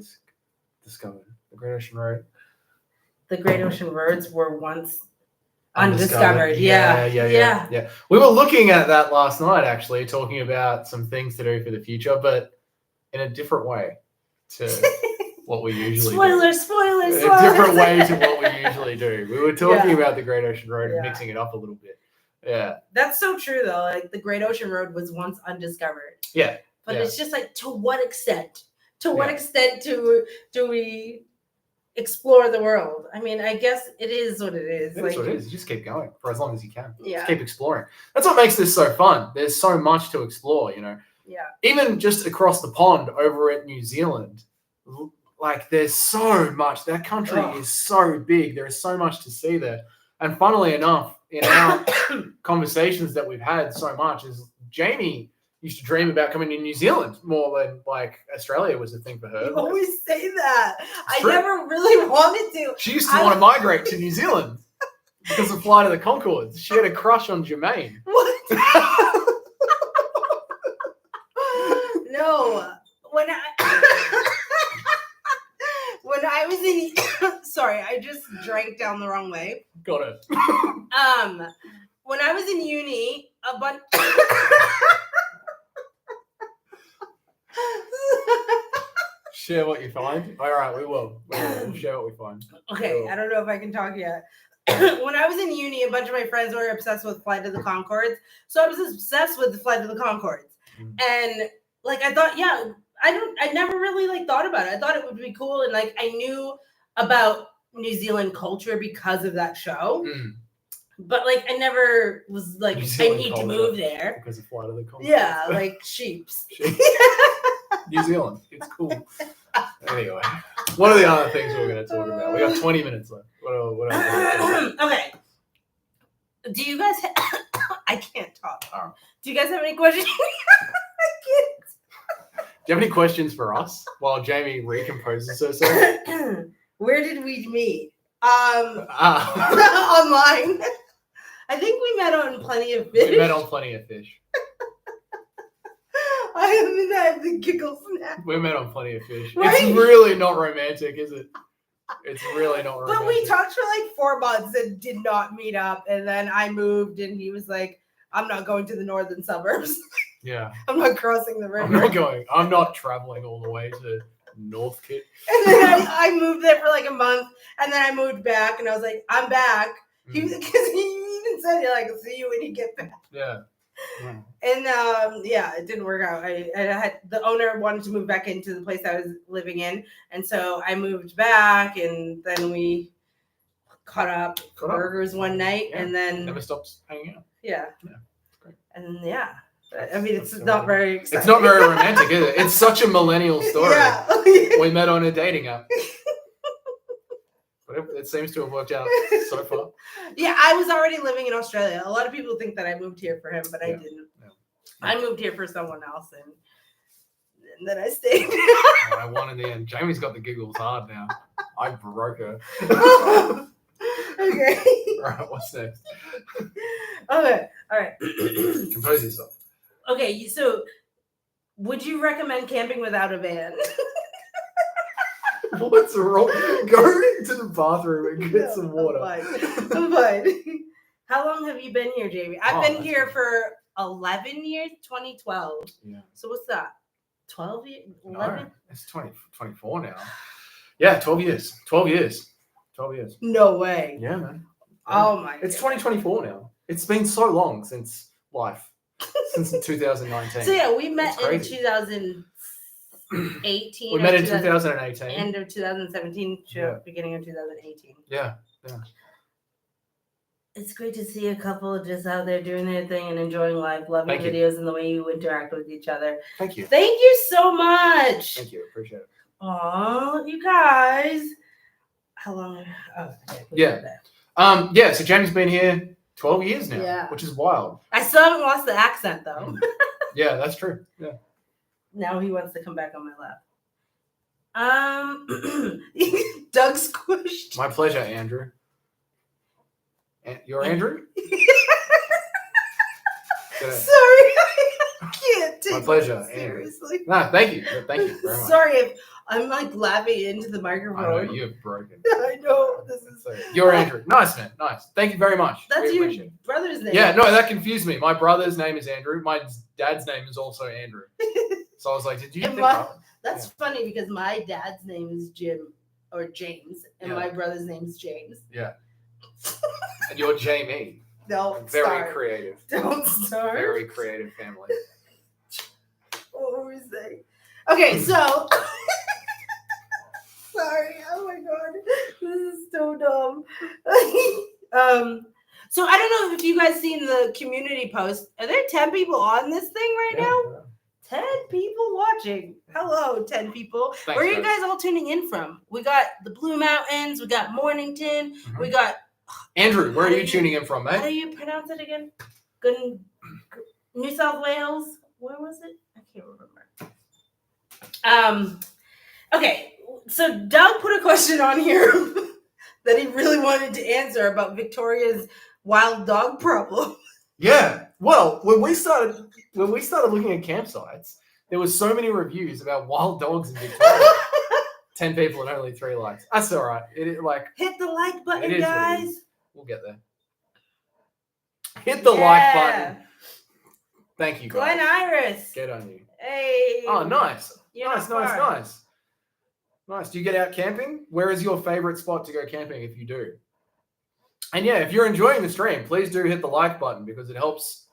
discovered the Great Ocean Road. The Great Ocean Roads were once undiscovered. Yeah. We were looking at that last night, actually, talking about some things to do for the future, but in a different way to what we usually do. Spoilers. A different way to what we usually do. We were talking about the Great Ocean Road and mixing it up a little bit. Yeah. That's so true, though. Like the Great Ocean Road was once undiscovered. Yeah. But it's just like, to what extent? To what extent do we explore the world? I mean, I guess it is what it is. It is what it is. You just keep going for as long as you can. Yeah. Just keep exploring. That's what makes this so fun. There's so much to explore, Yeah. Even just across the pond over at New Zealand, like there's so much. That country is so big. There is so much to see there. And funnily enough, in our conversations that we've had so much is Jamie used to dream about coming to New Zealand more than like Australia was a thing for her. You always say that. I never really wanted to. She used to want to migrate to New Zealand because of Flight of the Conchords. She had a crush on Jermaine. What? No. When I was in sorry, I just drank down the wrong way. Got it. When I was in uni, a bunch Share what you find. All right, we will. We'll share what we find. Okay, I don't know if I can talk yet. when I was in uni, a bunch of my friends were obsessed with Flight of the Conchords. So I was obsessed with the Flight of the Conchords. And like I thought, yeah, I never really like thought about it. I thought it would be cool, and like I knew about New Zealand culture because of that show. But like I never was like I need to move there because of Flight of the Conchords. Yeah, like sheeps. New Zealand, it's cool. Anyway, what are the other things we're going to talk about? We got 20 minutes left. What else? Okay. Do you guys? I can't talk. Do you guys have any questions? I can't. Do you have any questions for us while Jamie recomposes herself? Where did we meet? Online. I think we met on Plenty of Fish. We met on Plenty of Fish. I have the giggles now. We met on Plenty of Fish. Right? It's really not romantic, is it? It's really not romantic. But we talked for like 4 months and did not meet up. And then I moved and he was like, I'm not going to the northern suburbs. Yeah. I'm not crossing the river. I'm not traveling all the way to Northcote. And then I moved there for like a month. And then I moved back and I was like, I'm back. Because he even said, like, see you when you get back. Yeah. And it didn't work out. I had the owner wanted to move back into the place I was living in, and so I moved back, and then we caught up burgers one night, and then never stopped hanging out. Yeah, it's great. And I mean, it's not very exciting. It's not very romantic, is it? It's such a millennial story. Yeah. We met on a dating app. But it seems to have worked out so far. Yeah, I was already living in Australia. A lot of people think that I moved here for him, but I didn't. Yeah. I moved here for someone else, and then I stayed. I won in the end. Jamie's got the giggles hard now. I broke her. Okay. All right, what's next? Okay, all right. Compose yourself. Okay, so would you recommend camping without a van? What's wrong? Go into the bathroom and get some water. I'm fine. How long have you been here, Jamie? I've been here for 11 years, 2012. Yeah. So what's that? 12 years? 11? No, it's 24 now. Yeah, 12 years. 12 years. 12 years. No way. Yeah, man. Oh my. It's 2024 now. It's been so long since life. Since 2019. So yeah, we met in 2018. We met in 2018. End of 2017, beginning of 2018. Yeah. It's great to see a couple just out there doing their thing and enjoying life, loving videos and the way you interact with each other. Thank you. Thank you so much. Thank you. Appreciate it. Aw, you guys. How long? Oh, okay, so Jamie's been here 12 years now, which is wild. I still haven't lost the accent, though. Yeah, that's true. Yeah. Now he wants to come back on my lap. Doug squished. My pleasure, Andrew. You're Andrew? Sorry, I can't take my pleasure, seriously. Andrew. No, thank you. Thank you very much. Sorry if I'm like laughing into the microphone. I know, you're broken. I know. This is... You're Andrew. Nice, man. Nice. Thank you very much. That's your brother's name. Yeah, no, that confused me. My brother's name is Andrew. My dad's name is also Andrew. So I was like, did you think That's funny because my dad's name is Jim or James, and my brother's name is James. Yeah. And you're Jamie. No, very creative. Don't start. Very creative family. What were we saying? Okay, so sorry. Oh my god, this is so dumb. So I don't know if you guys seen the community post. Are there 10 people on this thing right now? 10 people watching. Hello, 10 people. Thanks, where are you guys all tuning in from? We got the Blue Mountains. We got Mornington. Mm-hmm. We got... Andrew, where are you tuning in from, mate? How do you pronounce it again? Good, New South Wales. Where was it? I can't remember. Okay, so Doug put a question on here that he really wanted to answer about Victoria's wild dog problem. Yeah. Well, when we started looking at campsites, there was so many reviews about wild dogs in Victoria. 10 people and only 3 likes. That's all right. Hit the like button, guys. We'll get there. Hit the like button. Thank you, guys. Glen Iris. Get on you. Hey. Oh, nice. Nice. Do you get out camping? Where is your favorite spot to go camping if you do? And yeah, if you're enjoying the stream, please do hit the like button because it helps.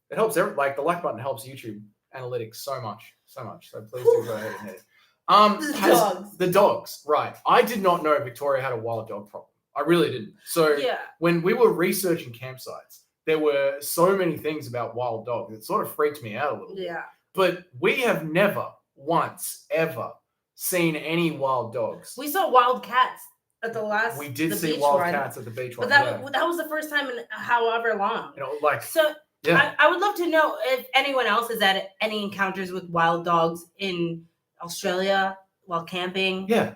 Like the like button helps YouTube analytics so much. So please do go ahead and hit it. The dogs, right? I did not know Victoria had a wild dog problem. I really didn't. So when we were researching campsites, there were so many things about wild dogs. It sort of freaked me out a little bit. Yeah. But we have never once ever seen any wild dogs. We saw wild cats at the last. We did see wild cats at the beach but that was the first time in however long. So. Yeah. I would love to know if anyone else has had any encounters with wild dogs in Australia while camping. Yeah.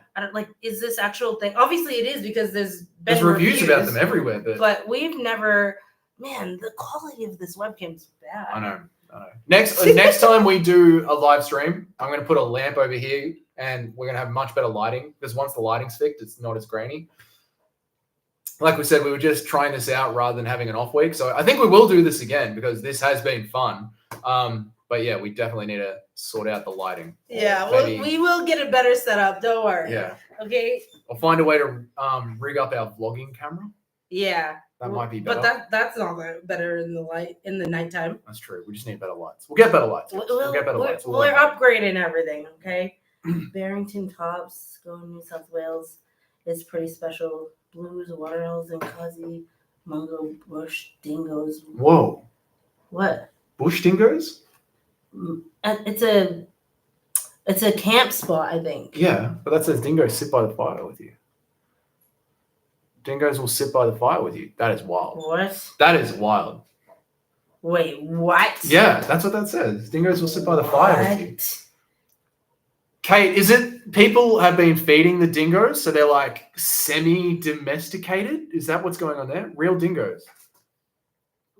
Is this actual thing? Obviously it is because there's reviews about them everywhere. But we've never, man, the quality of this webcam is bad. I know. Next time we do a live stream, I'm going to put a lamp over here and we're going to have much better lighting because once the lighting's fixed, it's not as grainy. Like we said, we were just trying this out rather than having an off week. So I think we will do this again because this has been fun. But yeah, we definitely need to sort out the lighting. Yeah, we will get a better setup. Don't worry. Yeah. Okay. I'll find a way to rig up our vlogging camera. Yeah. That might be better. But that's not better in the nighttime. That's true. We just need better lights. We'll get better lights. We'll get better lights. We're upgrading everything. Okay. Barrington Tops, going to New South Wales, is pretty special. Blues, waterhills, and Kazi, Mungo, bush, dingoes. Whoa. What? Bush dingoes? It's a camp spot, I think. Yeah, but that says dingoes sit by the fire with you. Dingoes will sit by the fire with you. That is wild. What? That is wild. Wait, what? Yeah, that's what that says. Dingoes will sit by the fire with you. Kate, is it people have been feeding the dingoes, so they're like semi-domesticated? Is that what's going on there? Real dingoes.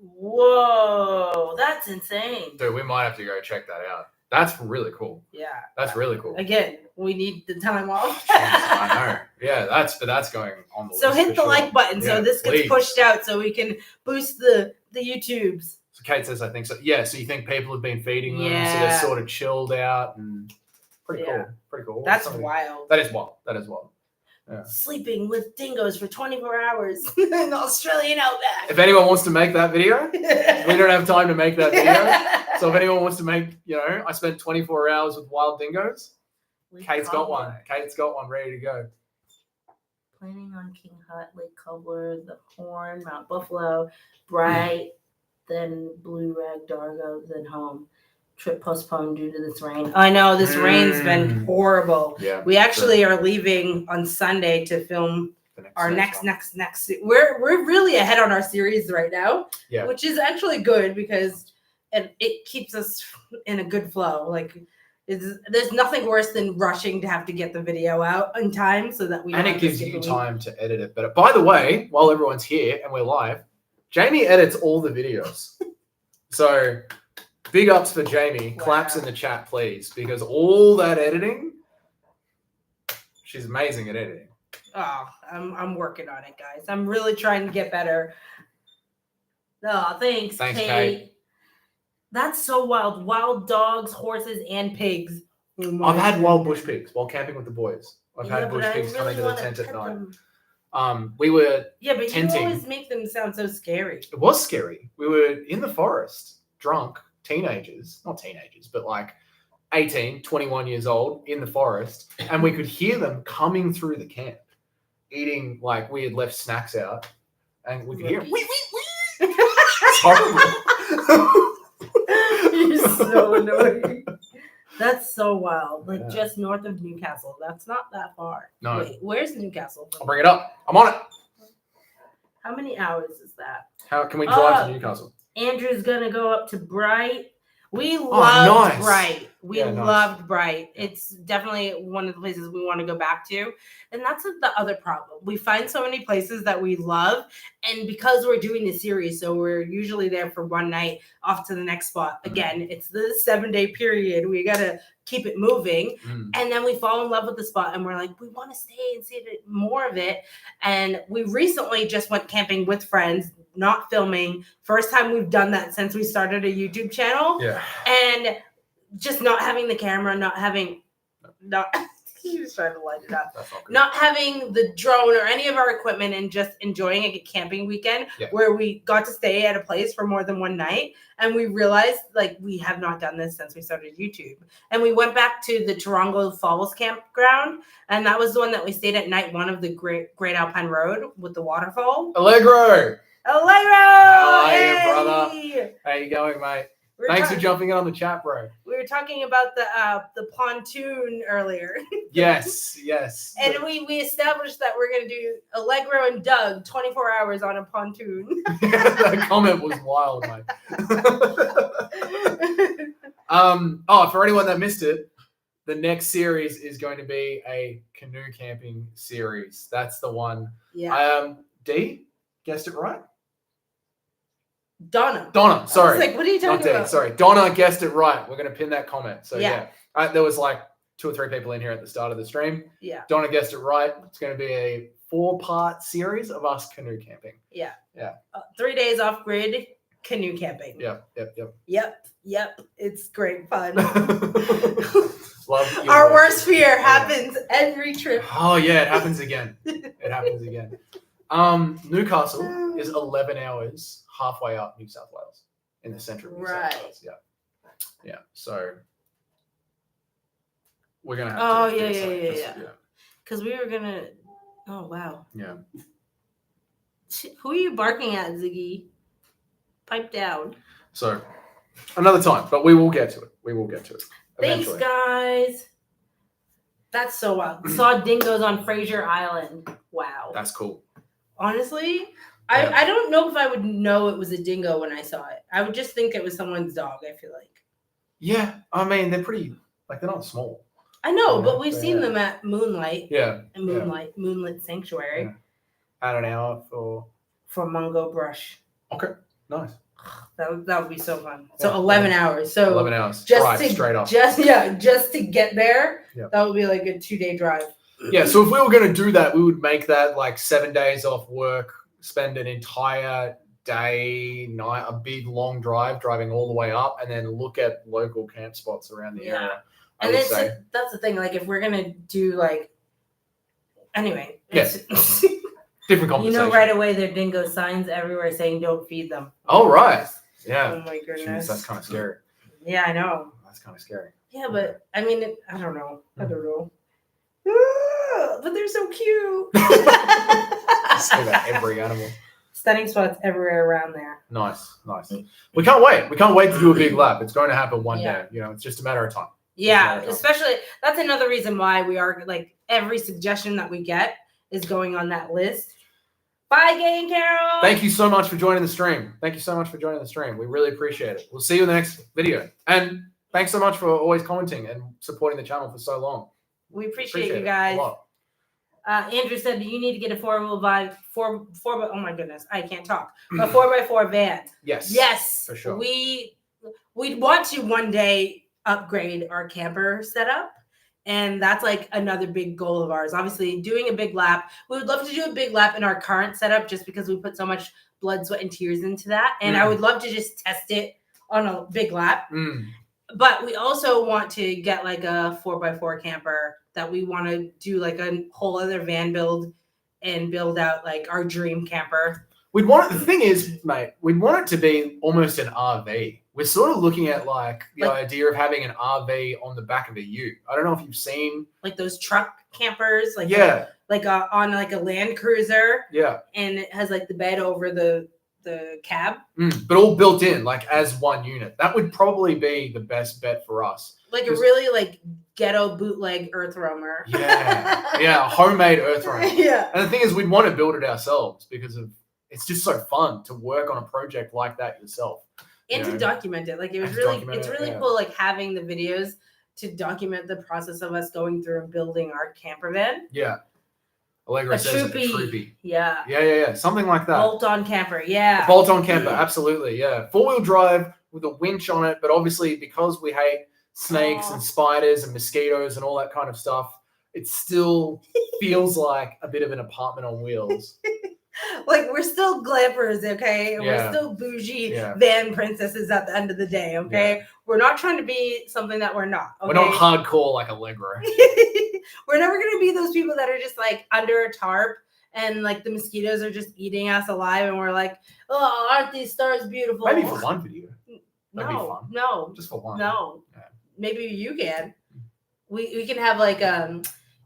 Whoa, that's insane. Dude, we might have to go check that out. That's really cool. Yeah. That's really cool. Again, we need the time off. I know. Yeah, that's going on the list. So hit the like button so this gets pushed out so we can boost the YouTubes. So Kate says, I think so. Yeah, so you think people have been feeding them, so they're sort of chilled out and pretty cool. That's wild. That is wild. Yeah. Sleeping with dingoes for 24 hours in the Australian outback. If anyone wants to make that video, we don't have time to make that video. So if anyone wants to make, I spent 24 hours with wild dingoes, Kate's got one. Kate's got one ready to go. Planning on King Hut, Lake Cobbler, the Horn, Mount Buffalo, Bright, then Blue Rag, Dargo, then home. Trip postponed due to this rain. I know this rain's been horrible. Yeah, we actually are leaving on Sunday to film our next. We're really ahead on our series right now, which is actually good because it keeps us in a good flow. Like, there's nothing worse than rushing to have to get the video out in time so that we. And it gives you time to edit it better. By the way, while everyone's here and we're live, Jamie edits all the videos, so. Big ups for Jamie. Wow. Claps in the chat, please, because all that editing, she's amazing at editing. Oh, I'm working on it, guys. I'm really trying to get better. Oh, thanks Kate. That's so wild. Wild dogs, horses, and pigs. I've had wild bush pigs while camping with the boys. I've had bush pigs come into the tent at night. We were tenting. You always make them sound so scary. It was scary. We were in the forest, drunk. Not teenagers, but like 18, 21 years old in the forest. And we could hear them coming through the camp, eating, like we had left snacks out. And we could hear them. It's horrible. You're so annoying. That's so wild. Like just north of Newcastle. That's not that far. No. Wait, where's Newcastle? I'll bring it up. I'm on it. How many hours is that? How can we drive to Newcastle? Andrew's gonna go up to Bright. We loved Bright. We loved Bright. It's definitely one of the places we want to go back to. And that's the other problem. We find so many places that we love. And because we're doing the series, so we're usually there for one night, off to the next spot. Again, it's the 7-day period. We got to keep it moving. And then we fall in love with the spot and we're like, we want to stay and see more of it. And we recently just went camping with friends, not filming. First time we've done that since we started a YouTube channel. Yeah. And just not having the camera, not He was trying to light it up. That's not good. Not having the drone or any of our equipment and just enjoying a camping weekend where we got to stay at a place for more than one night. And we realized like we have not done this since we started YouTube. And we went back to the Toronto Falls campground. And that was the one that we stayed at night one of the Great Alpine Road with the waterfall. Allegro! How are you, brother? How you going, mate? Thanks for jumping in on the chat, bro. We were talking about the pontoon earlier. Yes. And we established that we're going to do Allegro and Doug 24 hours on a pontoon. That comment was wild, mate. For anyone that missed it, the next series is going to be a canoe camping series. That's the one. Yeah. D, guessed it right? Donna, sorry. I was like, what are you talking about? Sorry. Donna guessed it right. We're going to pin that comment. So, there was like 2 or 3 people in here at the start of the stream. Yeah. Donna guessed it right. It's going to be a 4-part series of us canoe camping. Yeah. 3 days off grid canoe camping. Yep. It's great fun. Love our worst fear happens every trip. Oh, yeah. It happens again. Newcastle is 11 hours halfway up New South Wales in the center of New South Wales. Yeah. So we're gonna have to. Yeah. Because we were gonna. Oh wow. Yeah. Who are you barking at, Ziggy? Pipe down. So another time, but we will get to it. Eventually. Thanks, guys. That's so wild. Saw dingoes on Fraser Island. Wow. That's cool. Honestly, I don't know if I would know it was a dingo when I saw it. I would just think it was someone's dog, I feel like. Yeah. I mean, they're pretty, they're not small. I know, but we've seen them at Moonlight. Yeah. And Moonlit Sanctuary. Yeah. At an hour for Mungo Brush. Okay. Nice. That would be so fun. So 11 hours. So 11 hours. Just straight off. Just to get there, that would be like a 2-day drive. Yeah, so if we were going to do that, we would make that like 7 days off work, spend an entire day, night, a big long drive, driving all the way up, and then look at local camp spots around the area. And that's the thing. Like, if we're going to do like, anyway. Yes. Different conversation. You know, right away, there are dingo signs everywhere saying don't feed them. Oh, right. Yeah. Oh, my goodness. Jeez, that's kind of scary. Yeah, I know. That's kind of scary. Yeah, but I mean, I don't know. But they're so cute. Say that every animal. Stunning spots everywhere around there. Nice. We can't wait. We can't wait to do a big lap. It's going to happen one day. You know, it's just a matter of time. Yeah, especially that's another reason why we are like every suggestion that we get is going on that list. Bye, Gay and Carol. Thank you so much for joining the stream. We really appreciate it. We'll see you in the next video. And thanks so much for always commenting and supporting the channel for so long. We appreciate you guys. Andrew said you need to get a 4x4. Oh my goodness, I can't talk. A 4x4 van. Yes, for sure. We'd want to one day upgrade our camper setup, and that's like another big goal of ours. Obviously, doing a big lap. We would love to do a big lap in our current setup, just because we put so much blood, sweat, and tears into that. And I would love to just test it on a big lap. But we also want to get like a 4x4 camper that we want to do like a whole other van build and build out like our dream camper. The thing is, mate, we'd want it to be almost an RV. We're sort of looking at like the idea of having an RV on the back of a ute. I don't know if you've seen like those truck campers, like on like a Land Cruiser. Yeah. And it has like the bed over the cab. But all built in like as one unit. That would probably be the best bet for us. Like a really like ghetto bootleg earth roamer. Yeah, homemade earth roamer. Yeah. And the thing is, we'd want to build it ourselves because it's just so fun to work on a project like that yourself. And to document it. Like it's really cool like having the videos to document the process of us going through and building our camper van. Yeah. Allegra says a troopy. Yeah. Something like that. Bolt-on camper. Yeah. A bolt-on camper. Absolutely. Yeah. 4-wheel drive with a winch on it. But obviously because we hate snakes and spiders and mosquitoes and all that kind of stuff, it still feels like a bit of an apartment on wheels. Like, we're still glampers, okay? And Yeah. we're still bougie Yeah. van princesses at the end of the day, okay? We're not trying to be something that we're not, okay? We're not hardcore like Allegro. We're never going to be those people that are just like under a tarp and like the mosquitoes are just eating us alive and we're like, oh, aren't these stars beautiful? Maybe for one video. That'd be No, fun. no, Just for one. no. Yeah. Maybe you can. We can have like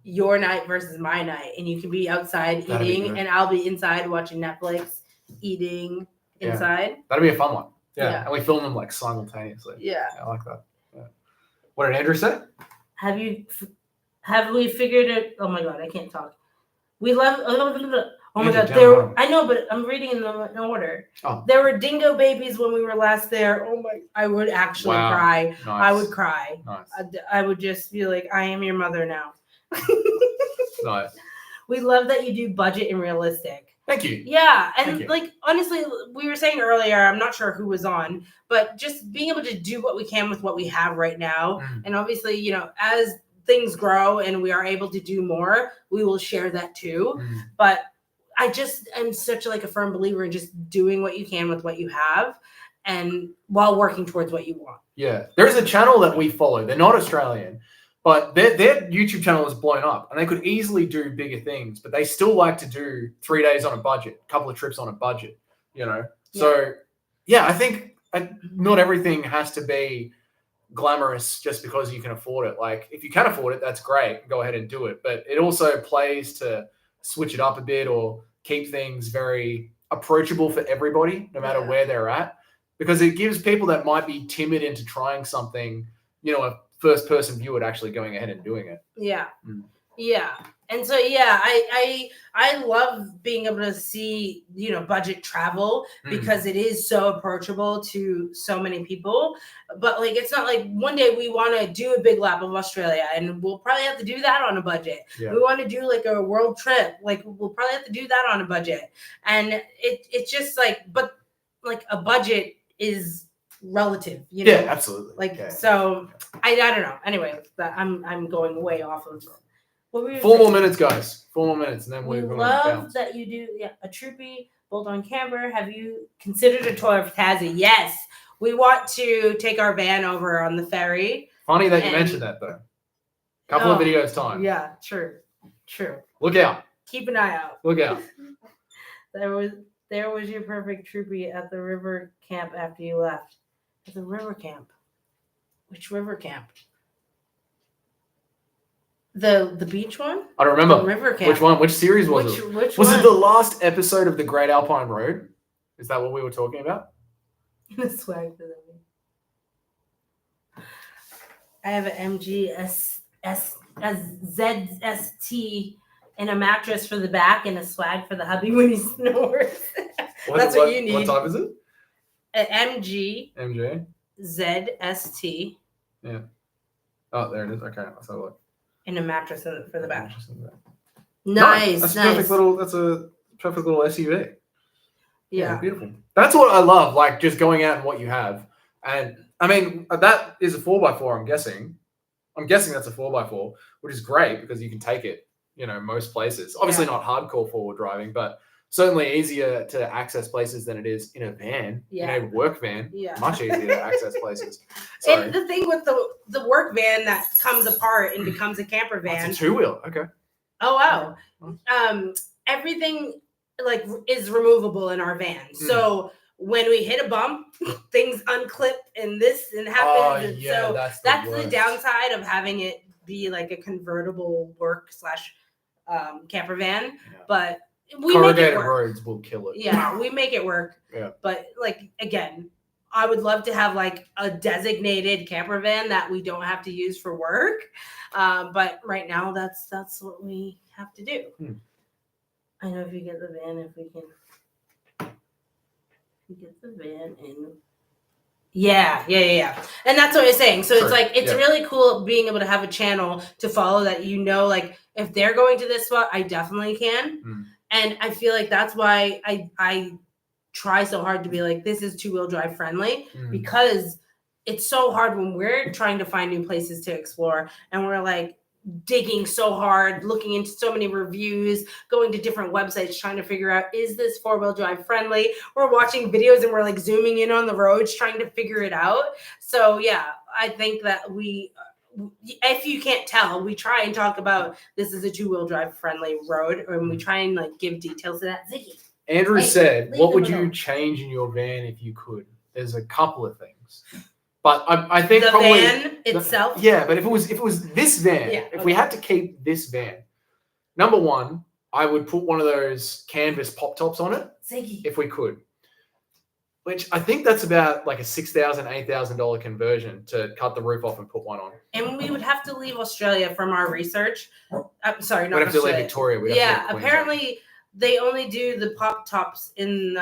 your night versus my night, and you can be outside That'd be eating, good. and I'll be inside watching Netflix, eating inside. That'd be a fun one. Yeah. Yeah. And we film them like simultaneously. Yeah. I like that. Yeah. What did Andrew say? Have we figured it? Oh my god, I can't talk. We love. Oh my god, I know, but I'm reading in order. Oh. There were dingo babies when we were last there. Oh my! I would actually cry. Nice. I would cry. Nice. I would just be like, I am your mother now. Nice. We love that you do budget and realistic. Thank you. Yeah, and like honestly, we were saying earlier, I'm not sure who was on, but just being able to do what we can with what we have right now, and obviously, you know, as things grow and we are able to do more, we will share that too. But I just am such like a firm believer in just doing what you can with what you have, and while working towards what you want. Yeah, there's a channel that we follow. They're not Australian, but their YouTube channel is blown up, and they could easily do bigger things, but they still like to do 3 days on a budget, a couple of trips on a budget, you know? So, yeah, I think not everything has to be glamorous just because you can afford it. Like, if you can afford it, that's great. Go ahead and do it. But it also plays to switch it up a bit or keep things very approachable for everybody, no matter where they're at, because it gives people that might be timid into trying something, you know, a first person view at actually going ahead and doing it. Yeah. Yeah. And so, yeah, I love being able to see, you know, budget travel because it is so approachable to so many people. But like, it's not like one day we want to do a big lap of Australia and we'll probably have to do that on a budget. Yeah. We want to do like a world trip. Like we'll probably have to do that on a budget. And it's just like, but like a budget is relative, you know? Yeah, absolutely. Like, so I don't know. Anyway, I'm going way off of. 4 more minutes, guys. 4 more minutes, and then we're going to love bounce. that you do a troopy bolt-on camper. Have you considered a tour of Tassie? Yes, we want to take our van over on the ferry. Funny that you mentioned that, though. Couple of videos time. Yeah, true. Look out. Keep an eye out. Look out. There was your perfect troopy at the river camp after you left. At the river camp. Which river camp? The beach one? I don't remember. The river camp. Which one? Which series was it? Which was one? it the last episode of the Great Alpine Road? Is that what we were talking about? The swag for them. I have an ZST and a mattress for the back and a swag for the hubby when he snores. That's what you need. What type is it? An MJ. ZST. Yeah. Oh, there it is. Okay, let's have a look. And a mattress for the back. Nice. That's That's a perfect little SUV. Yeah. Beautiful. That's what I love, like just going out and what you have. And I mean, that is a 4x4, I'm guessing. I'm guessing that's a 4x4, which is great because you can take it, you know, most places. Obviously not hardcore forward driving, but certainly easier to access places than it is in a van, in a work van. Yeah. Much easier to access places. And the thing with the work van that comes apart and becomes a camper van. It's a 2-wheel. Okay. Oh, wow. Everything like is removable in our van. So when we hit a bump, things unclip and this and happens. And so that's the downside of having it be like a convertible work / camper van. Yeah. But we corrugated make it work. Roads will kill it. Yeah, we make it work. Yeah. But like again, I would love to have like a designated camper van that we don't have to use for work. But right now that's what we have to do. I know if you get the van, if we get the van in. Yeah. And that's what I was saying. So it's like, it's really cool being able to have a channel to follow that, you know, like if they're going to this spot, I definitely can. And I feel like that's why I try so hard to be like, this is 2-wheel drive friendly because it's so hard when we're trying to find new places to explore and we're like, digging so hard, looking into so many reviews, going to different websites, trying to figure out, is this 4-wheel drive friendly? We're watching videos and we're like zooming in on the roads, trying to figure it out. So yeah, I think that if you can't tell, we try and talk about this is a 2-wheel drive friendly road, and we try and like give details to that. Ziggy. Andrew said, what would you change in your van if you could? There's a couple of things. But I think the probably van itself. Yeah, but if it was this van, if we had to keep this van, number one, I would put one of those canvas pop tops on it. Ziggy. If we could. Which I think that's about like a $6,000, $8,000 conversion to cut the roof off and put one on. And we would have to leave Australia from our research. I'm sorry, not We'd have to Australia. leave Victoria. We'd have to leave apparently they only do the pop tops in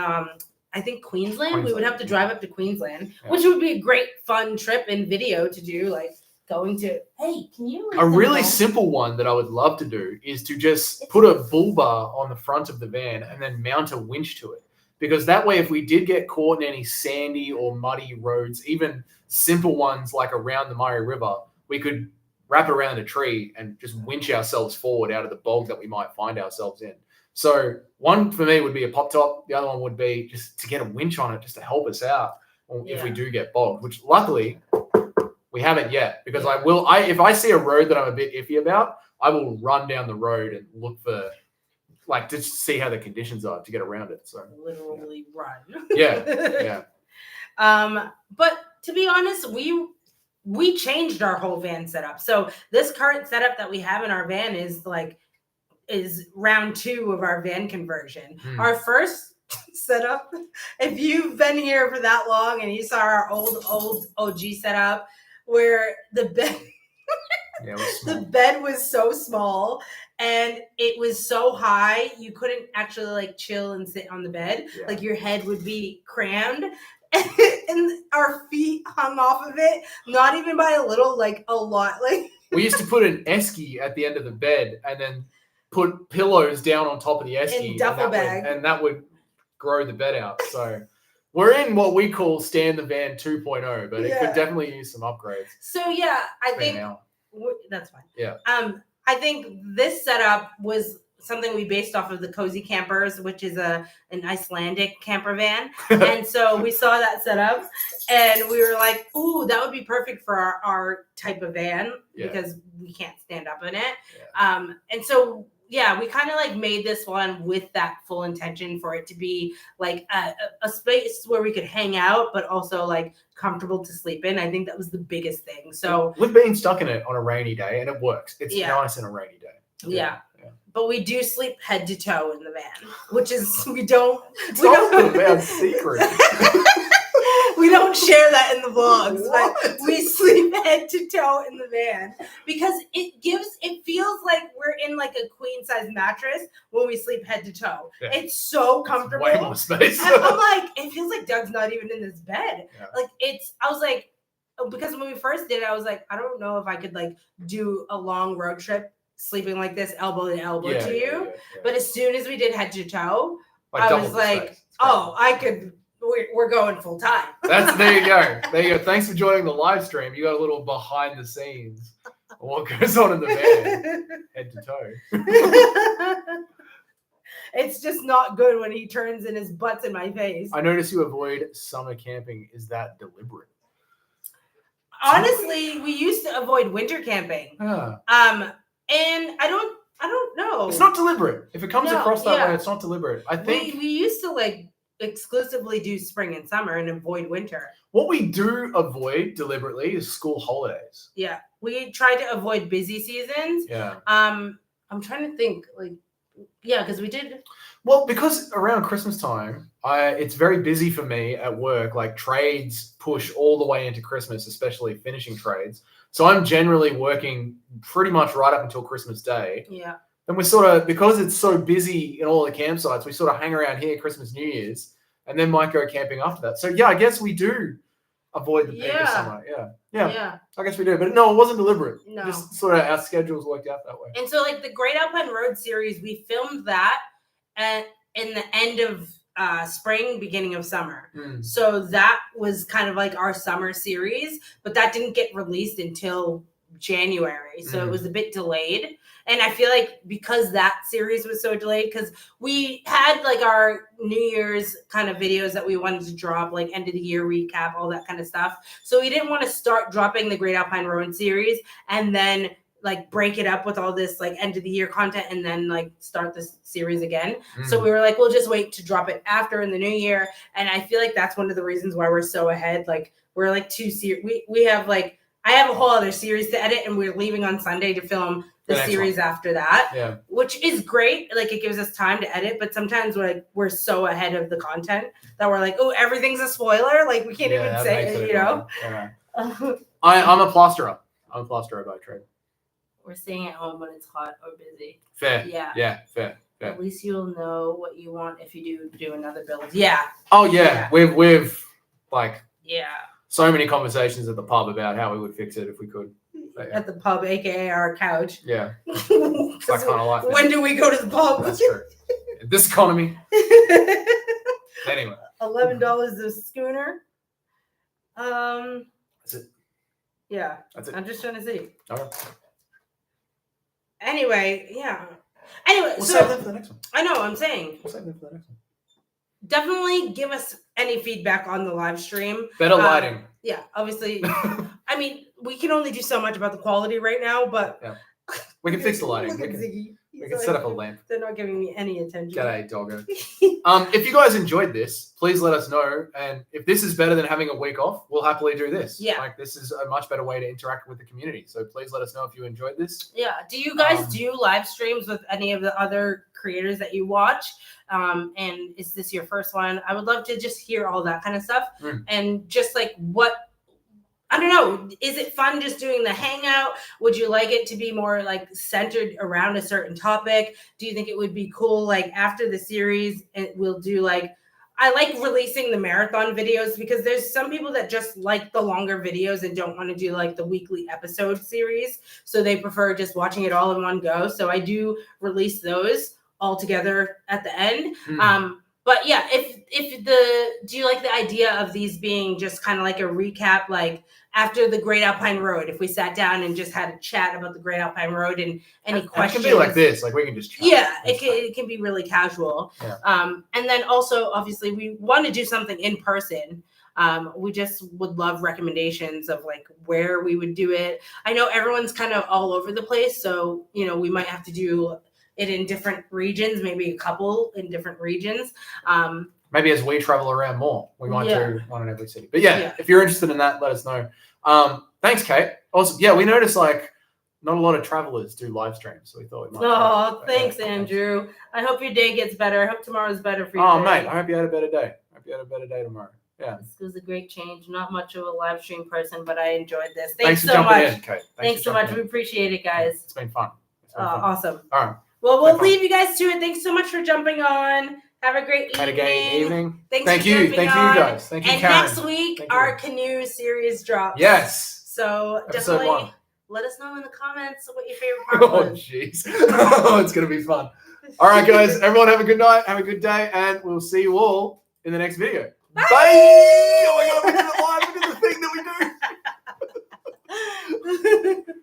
I think Queensland. We would have to drive up to Queensland, which would be a great fun trip and video to do, like going to, hey, can you a really simple one that I would love to do is to just put a bull bar on the front of the van and then mount a winch to it. Because that way, if we did get caught in any sandy or muddy roads, even simple ones like around the Murray River, we could wrap around a tree and just winch ourselves forward out of the bog that we might find ourselves in. So one for me would be a pop top. The other one would be just to get a winch on it, just to help us out if we do get bogged, which luckily we haven't yet, because if I see a road that I'm a bit iffy about, I will run down the road and look for, like, just see how the conditions are to get around it. So literally run. Yeah. But to be honest, we changed our whole van setup. So this current setup that we have in our van is round 2 of our van conversion. Our first setup, if you've been here for that long and you saw our old OG setup, where the bed the bed was so small and it was so high you couldn't actually like chill and sit on the bed. Like your head would be crammed and our feet hung off of it, not even by a little, like a lot. Like we used to put an esky at the end of the bed and then put pillows down on top of the esky in duffel bag, and that would grow the bed out. So we're in what we call stand the van 2.0, but it could definitely use some upgrades. So yeah, I think that's fine. Yeah. I think this setup was something we based off of the Cozy Campers, which is an Icelandic camper van. And so we saw that setup and we were like, ooh, that would be perfect for our type of van because we can't stand up in it. Yeah. And so we kind of like made this one with that full intention for it to be like a space where we could hang out, but also like comfortable to sleep in. I think that was the biggest thing. So we've been stuck in it on a rainy day and it works. It's nice on a rainy day. Yeah. But we do sleep head to toe in the van, which is we don't the secret. We don't share that in the vlogs, but we sleep head to toe in the van because it feels like we're in like a queen size mattress when we sleep head to toe. Yeah. It's so comfortable. Way more space. And I'm like, it feels like Doug's not even in this bed. Yeah. Like I was like, because when we first did it, I was like, I don't know if I could like do a long road trip sleeping like this elbow to elbow to you. But as soon as we did head to toe, I was like, I could. We're going full time. There you go. Thanks for joining the live stream. You got a little behind the scenes of what goes on in the van, head to toe. It's just not good when he turns and his butt's in my face. I notice you avoid summer camping. Is that deliberate? Honestly, we used to avoid winter camping. And I don't know. It's not deliberate. If it comes across that way, it's not deliberate. I think we used to like exclusively do spring and summer and avoid winter. What we do avoid deliberately is school holidays. Yeah. We try to avoid busy seasons. Yeah. I'm trying to think because we did. Well, because around Christmas time, it's very busy for me at work. Like trades push all the way into Christmas, especially finishing trades. So I'm generally working pretty much right up until Christmas Day. Yeah. And we're sort of, because it's so busy in all the campsites, we sort of hang around here Christmas, New Year's, and then might go camping after that. So yeah, I guess we do avoid the peak of summer. Yeah. I guess we do. But no, it wasn't deliberate. No. Just sort of our schedules worked out that way. And so like the Great Alpine Road series, we filmed that in the end of spring, beginning of summer. So that was kind of like our summer series, but that didn't get released until January, so it was a bit delayed. And I feel like because that series was so delayed, because we had like our New Year's kind of videos that we wanted to drop, like end of the year recap, all that kind of stuff. So we didn't want to start dropping the Great Alpine Road series and then like break it up with all this like end of the year content and then like start this series again. So we were like, we'll just wait to drop it after in the new year. And I feel like that's one of the reasons why we're so ahead. Like we're like we have like, I have a whole other series to edit and we're leaving on Sunday to film the series after that, which is great. Like it gives us time to edit, but sometimes we're so ahead of the content that we're like, oh, everything's a spoiler. Like we can't even say it, you know? Yeah. I'm a plasterer. I'm a plasterer by trade. We're staying at home when it's hot or busy. Fair. Yeah. Yeah, fair. At least you'll know what you want if you do another build. Yeah. Oh yeah. We've like so many conversations at the pub about how we would fix it if we could. At the pub, aka our couch. Yeah. It's that kind of life. When do we go to the pub? That's true. In this economy. Anyway. $11 a schooner. That's it. Yeah. That's it. I'm just trying to see. Okay. Anyway, yeah. Anyway, we'll save them for the next one. I know, I'm saying. We'll save them for the next one. Definitely give us any feedback on the live stream. Better lighting. Yeah, obviously. I mean, we can only do so much about the quality right now, but we can fix the lighting. We can set up a lamp. They're not giving me any attention. G'day, doggo. If you guys enjoyed this, please let us know. And if this is better than having a week off, we'll happily do this. Yeah. Like this is a much better way to interact with the community. So please let us know if you enjoyed this. Yeah. Do you guys do live streams with any of the other creators that you watch? And is this your first one? I would love to just hear all that kind of stuff. And just like I don't know. Is it fun just doing the hangout? Would you like it to be more like centered around a certain topic? Do you think it would be cool? Like after the series, we'll do like, I like releasing the marathon videos because there's some people that just like the longer videos and don't want to do like the weekly episode series. So they prefer just watching it all in one go. So I do release those all together at the end. But yeah, do you like the idea of these being just kind of like a recap, like after the Great Alpine Road, if we sat down and just had a chat about the Great Alpine Road and any questions? It can be like this, like we can just chat. Yeah, it can be really casual. Yeah. And then also, obviously, we want to do something in person. We just would love recommendations of like where we would do it. I know everyone's kind of all over the place, so we might have to do it in different regions, maybe a couple in different regions. Maybe as we travel around more, we might do one in every city. But if you're interested in that, let us know. Thanks, Kate. Also, we noticed like not a lot of travelers do live streams, so we thought we might. Oh, thanks, Andrew. I hope your day gets better. I hope tomorrow's better for you. Oh, mate, I hope you had a better day. I hope you had a better day tomorrow. Yeah. This was a great change. Not much of a live stream person, but I enjoyed this. Thanks so much. In, Kate. Thanks so much. We appreciate it, guys. It's been fun. Awesome. All right. Well, we'll leave you guys to it. Thanks so much for jumping on. Have a great evening. Had a great evening. Thank you. Thank you, guys. Thank you, and Karen. next week, our canoe series drops. Yes. So Episode definitely 1. Let us know in the comments what your favorite part was. Oh, jeez. It's going to be fun. All right, guys. Everyone have a good night. Have a good day. And we'll see you all in the next video. Bye. Oh, my God. Look at the thing that we do.